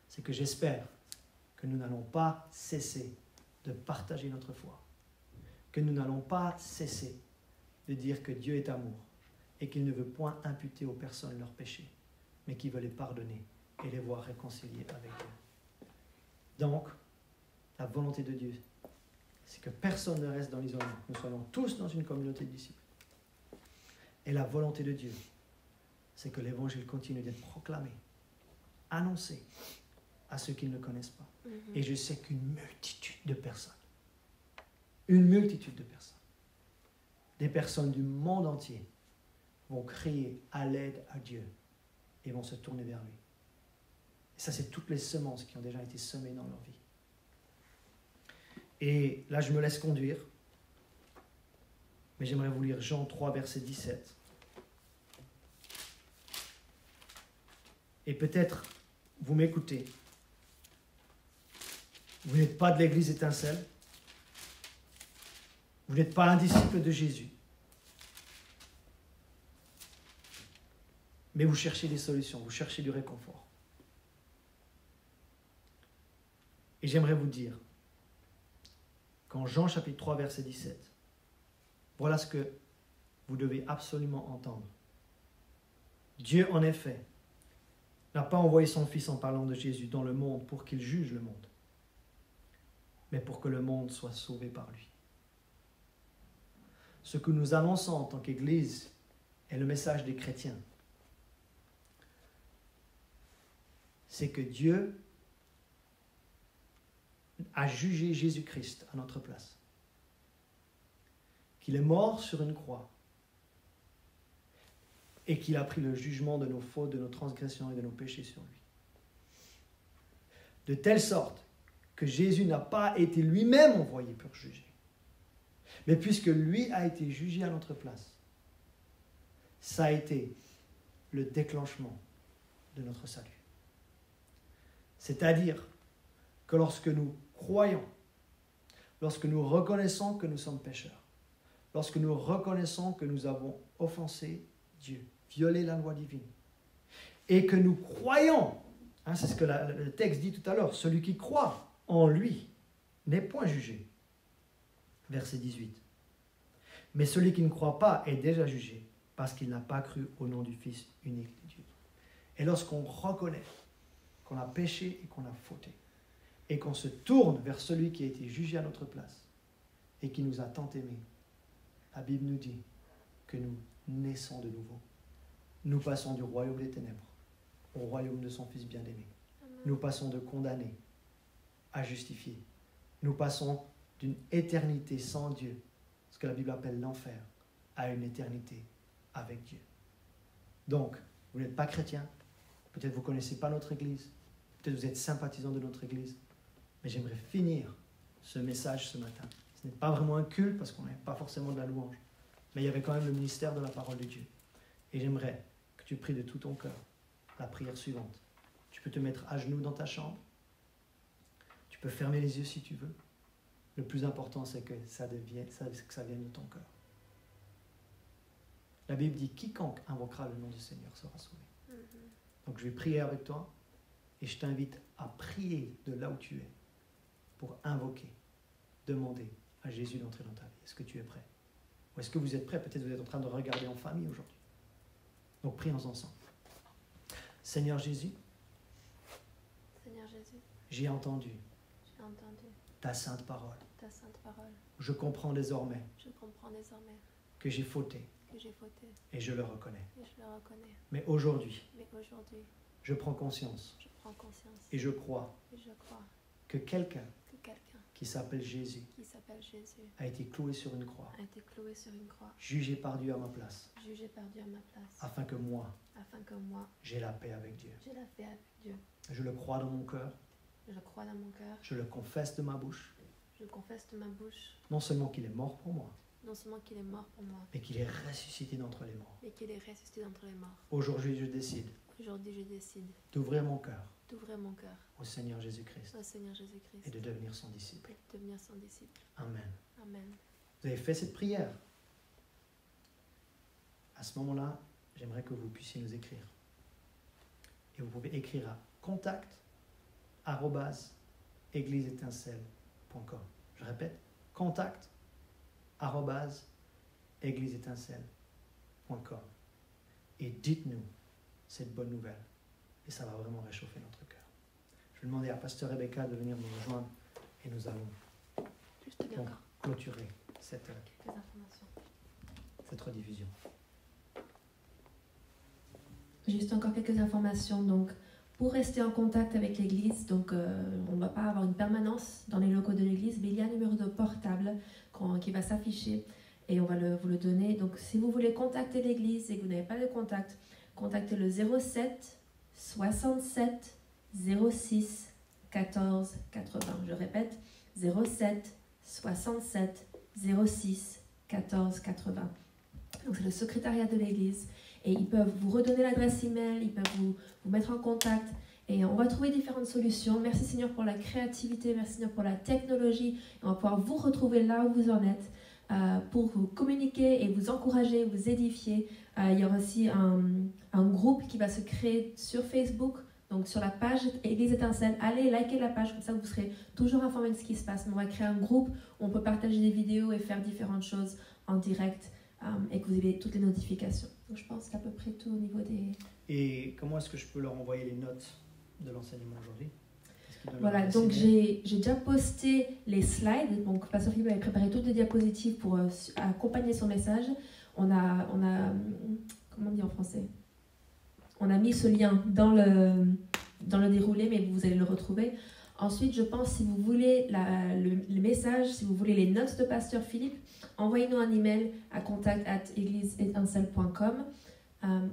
C: c'est que j'espère que nous n'allons pas cesser de partager notre foi, que nous n'allons pas cesser de dire que Dieu est amour et qu'il ne veut point imputer aux personnes leurs péchés, mais qu'il veut les pardonner et les voir réconciliés avec Dieu. Donc, la volonté de Dieu, c'est que personne ne reste dans l'isolement. Nous soyons tous dans une communauté de disciples. Et la volonté de Dieu, c'est que l'évangile continue d'être proclamé, annoncé à ceux qui ne le connaissent pas. Et je sais qu'une multitude de personnes, des personnes du monde entier vont crier à l'aide à Dieu et vont se tourner vers lui. Et ça, c'est toutes les semences qui ont déjà été semées dans leur vie. Et là, je me laisse conduire. Mais j'aimerais vous lire Jean 3, verset 17. Et peut-être, vous m'écoutez. Vous n'êtes pas de l'Église étincelle. Vous n'êtes pas un disciple de Jésus. Mais vous cherchez des solutions, vous cherchez du réconfort. Et j'aimerais vous dire qu'en Jean chapitre 3, verset 17, voilà ce que vous devez absolument entendre. Dieu, en effet, n'a pas envoyé son Fils en parlant de Jésus dans le monde pour qu'il juge le monde, mais pour que le monde soit sauvé par lui. Ce que nous annonçons en tant qu'Église est le message des chrétiens. c'est que Dieu a jugé Jésus-Christ à notre place. Qu'il est mort sur une croix et qu'il a pris le jugement de nos fautes, de nos transgressions et de nos péchés sur lui. De telle sorte que Jésus n'a pas été lui-même envoyé pour juger. Mais puisque lui a été jugé à notre place, ça a été le déclenchement de notre salut. C'est-à-dire que lorsque nous croyons, lorsque nous reconnaissons que nous sommes pécheurs, lorsque nous reconnaissons que nous avons offensé Dieu, violé la loi divine, et que nous croyons, c'est ce que le texte dit tout à l'heure, celui qui croit en lui n'est point jugé. Verset 18. Mais celui qui ne croit pas est déjà jugé, parce qu'il n'a pas cru au nom du Fils unique de Dieu. Et lorsqu'on reconnaît qu'on a péché et qu'on a fauté, et qu'on se tourne vers celui qui a été jugé à notre place, et qui nous a tant aimés, la Bible nous dit que nous naissons de nouveau. Nous passons du royaume des ténèbres au royaume de son Fils bien-aimé. Nous passons de condamnés à justifiés. Nous passons d'une éternité sans Dieu, ce que la Bible appelle l'enfer, à une éternité avec Dieu. Donc, vous n'êtes pas chrétien, peut-être vous ne connaissez pas notre Église, peut-être vous êtes sympathisant de notre Église, mais j'aimerais finir ce message ce matin. Ce n'est pas vraiment un culte parce qu'on n'est pas forcément de la louange, mais il y avait quand même le ministère de la parole de Dieu. Et j'aimerais que tu pries de tout ton cœur la prière suivante. Tu peux te mettre à genoux dans ta chambre, tu peux fermer les yeux si tu veux. Le plus important, c'est que ça vienne de ton cœur. La Bible dit, quiconque invoquera le nom du Seigneur sera sauvé. Donc je vais prier avec toi et je t'invite à prier de là où tu es pour invoquer, demander à Jésus d'entrer dans ta vie. Est-ce que tu es prêt? Ou est-ce que vous êtes prêt? Peut-être vous êtes en train de regarder en famille aujourd'hui. Donc prions ensemble. Seigneur Jésus, j'ai entendu ta sainte parole. Je comprends désormais que j'ai fauté et je le reconnais. Mais aujourd'hui, je prends conscience et je crois que quelqu'un qui s'appelle Jésus a été cloué sur une croix, jugé par Dieu à ma place, afin que moi, j'ai la paix avec Dieu. Je le crois dans mon cœur, je le confesse de ma bouche, non seulement qu'il est mort pour moi, mais qu'il est ressuscité d'entre les morts. Aujourd'hui, je décide d'ouvrir mon cœur au Seigneur Jésus-Christ et de devenir son disciple. Amen. Vous avez fait cette prière. À ce moment-là, j'aimerais que vous puissiez nous écrire. Et vous pouvez écrire à contact@égliseétincelle.com. Je répète, contact@égliseétincelle.com. Et dites-nous cette bonne nouvelle. Et ça va vraiment réchauffer notre cœur. Je vais demander à Pasteur Rebecca de venir nous rejoindre et nous allons donc clôturer cette rediffusion.
D: Juste encore quelques informations. Donc, pour rester en contact avec l'Église, donc on ne va pas avoir une permanence dans les locaux de l'Église, mais il y a un numéro de portable qui va s'afficher et on va vous le donner. Donc, si vous voulez contacter l'Église et que vous n'avez pas de contact, contactez le 07 67 06 14 80. Je répète, 07 67 06 14 80. Donc, c'est le secrétariat de l'Église. Et ils peuvent vous redonner l'adresse email, ils peuvent vous mettre en contact et on va trouver différentes solutions. Merci Seigneur pour la créativité, merci Seigneur pour la technologie. Et on va pouvoir vous retrouver là où vous en êtes pour vous communiquer et vous encourager, vous édifier. Il y aura aussi un groupe qui va se créer sur Facebook, donc sur la page Église Étincelle. Allez, likez la page, comme ça vous serez toujours informé de ce qui se passe. On va créer un groupe où on peut partager des vidéos et faire différentes choses en direct. Et que vous ayez toutes les notifications. Donc je pense qu'à peu près tout au niveau des...
C: Et comment est-ce que je peux leur envoyer les notes de l'enseignement aujourd'hui?
D: Voilà, donc j'ai déjà posté les slides. Donc Pasteur Philippe avait préparé toutes les diapositives pour accompagner son message. On a comment on dit en français? On a mis ce lien dans dans le déroulé, mais vous allez le retrouver. Ensuite, je pense, si vous voulez le message, si vous voulez les notes de Pasteur Philippe, envoyez-nous un email à contact@égliseétincelle.com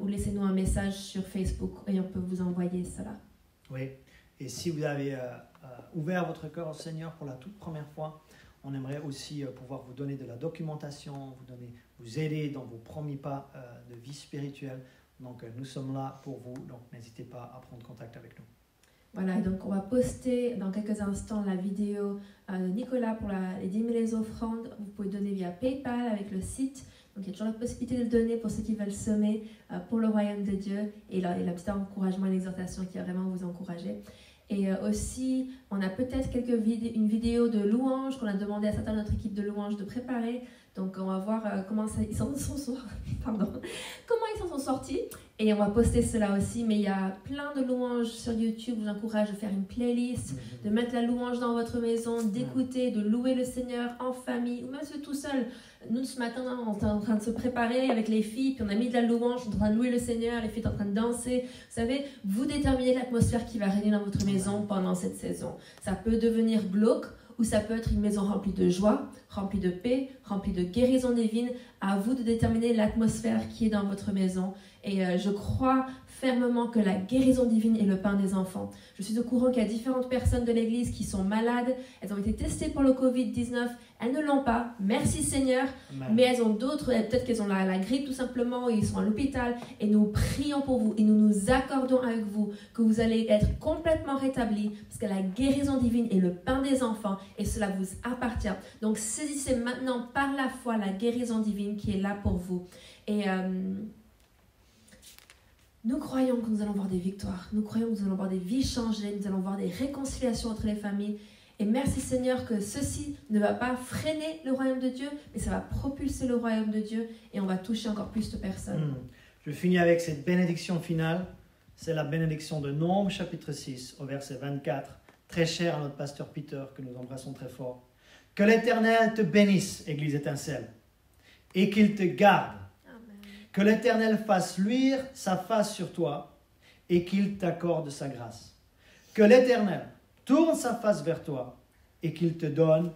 D: ou laissez-nous un message sur Facebook et on peut vous envoyer cela.
C: Oui, et si vous avez ouvert votre cœur au Seigneur pour la toute première fois, on aimerait aussi pouvoir vous donner de la documentation, vous aider dans vos premiers pas de vie spirituelle. Donc, nous sommes là pour vous, donc n'hésitez pas à prendre contact avec nous.
D: Voilà, donc on va poster dans quelques instants la vidéo de Nicolas pour les 10 000 les offrandes. Vous pouvez donner via PayPal avec le site. Donc il y a toujours la possibilité de donner pour ceux qui veulent semer pour le royaume de Dieu. Et là, il y a un petit encouragement et l'exhortation qui va vraiment vous encourager. Et aussi, on a peut-être une vidéo de louanges qu'on a demandé à certains de notre équipe de louanges de préparer. Donc on va voir comment ils s'en sont sortis. Et on va poster cela aussi. Mais il y a plein de louanges sur YouTube. Je vous encourage de faire une playlist, de mettre la louange dans votre maison, d'écouter, de louer le Seigneur en famille ou même si tout seul. Nous, ce matin, on est en train de se préparer avec les filles, puis on a mis de la louange, on est en train de louer le Seigneur, les filles sont en train de danser. Vous savez, vous déterminez l'atmosphère qui va régner dans votre maison pendant cette saison. Ça peut devenir glauque ou ça peut être une maison remplie de joie, remplie de paix, remplie de guérison divine. À vous de déterminer l'atmosphère qui est dans votre maison. Et je crois fermement que la guérison divine est le pain des enfants. Je suis au courant qu'il y a différentes personnes de l'église qui sont malades. Elles ont été testées pour le Covid-19. Elles ne l'ont pas. Merci Seigneur. Amen. Mais elles ont d'autres. Peut-être qu'elles ont la grippe tout simplement. Ils sont à l'hôpital. Et nous prions pour vous. Et nous nous accordons avec vous que vous allez être complètement rétablis. Parce que la guérison divine est le pain des enfants. Et cela vous appartient. Donc saisissez maintenant par la foi la guérison divine qui est là pour vous. Et nous croyons que nous allons voir des victoires. Nous croyons que nous allons voir des vies changées. Nous allons voir des réconciliations entre les familles. Et merci Seigneur que ceci ne va pas freiner le royaume de Dieu, mais ça va propulser le royaume de Dieu et on va toucher encore plus de personnes.
C: Je finis avec cette bénédiction finale. C'est la bénédiction de Nombres chapitre 6 au verset 24. Très cher à notre pasteur Peter que nous embrassons très fort. Que l'Éternel te bénisse, Église étincelle, et qu'il te garde. Amen. Que l'Éternel fasse luire sa face sur toi et qu'il t'accorde sa grâce. Que l'Éternel tourne sa face vers toi et qu'il te donne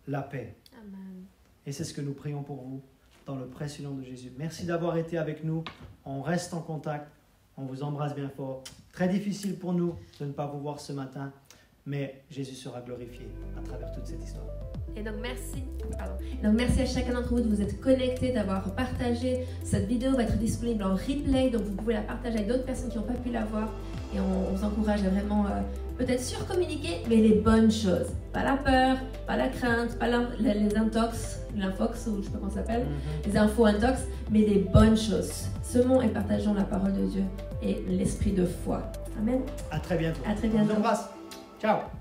C: la paix. Amen. Et c'est ce que nous prions pour vous dans le précieux nom de Jésus. Merci d'avoir été avec nous. On reste en contact. On vous embrasse bien fort. Très difficile pour nous de ne pas vous voir ce matin, mais Jésus sera glorifié à travers toute cette histoire.
D: Et donc merci à chacun d'entre vous de vous être connectés, d'avoir partagé. Cette vidéo va être disponible en replay, donc vous pouvez la partager avec d'autres personnes qui n'ont pas pu la voir. Et on vous encourage à vraiment peut-être surcommuniquer, mais les bonnes choses. Pas la peur, pas la crainte, pas les intox, l'infox, ou je sais pas comment ça s'appelle, les infos intox, mais les bonnes choses. Semons et partageons la parole de Dieu et l'esprit de foi. Amen.
C: À très bientôt.
D: À très bientôt.
C: On vous embrasse. Ciao.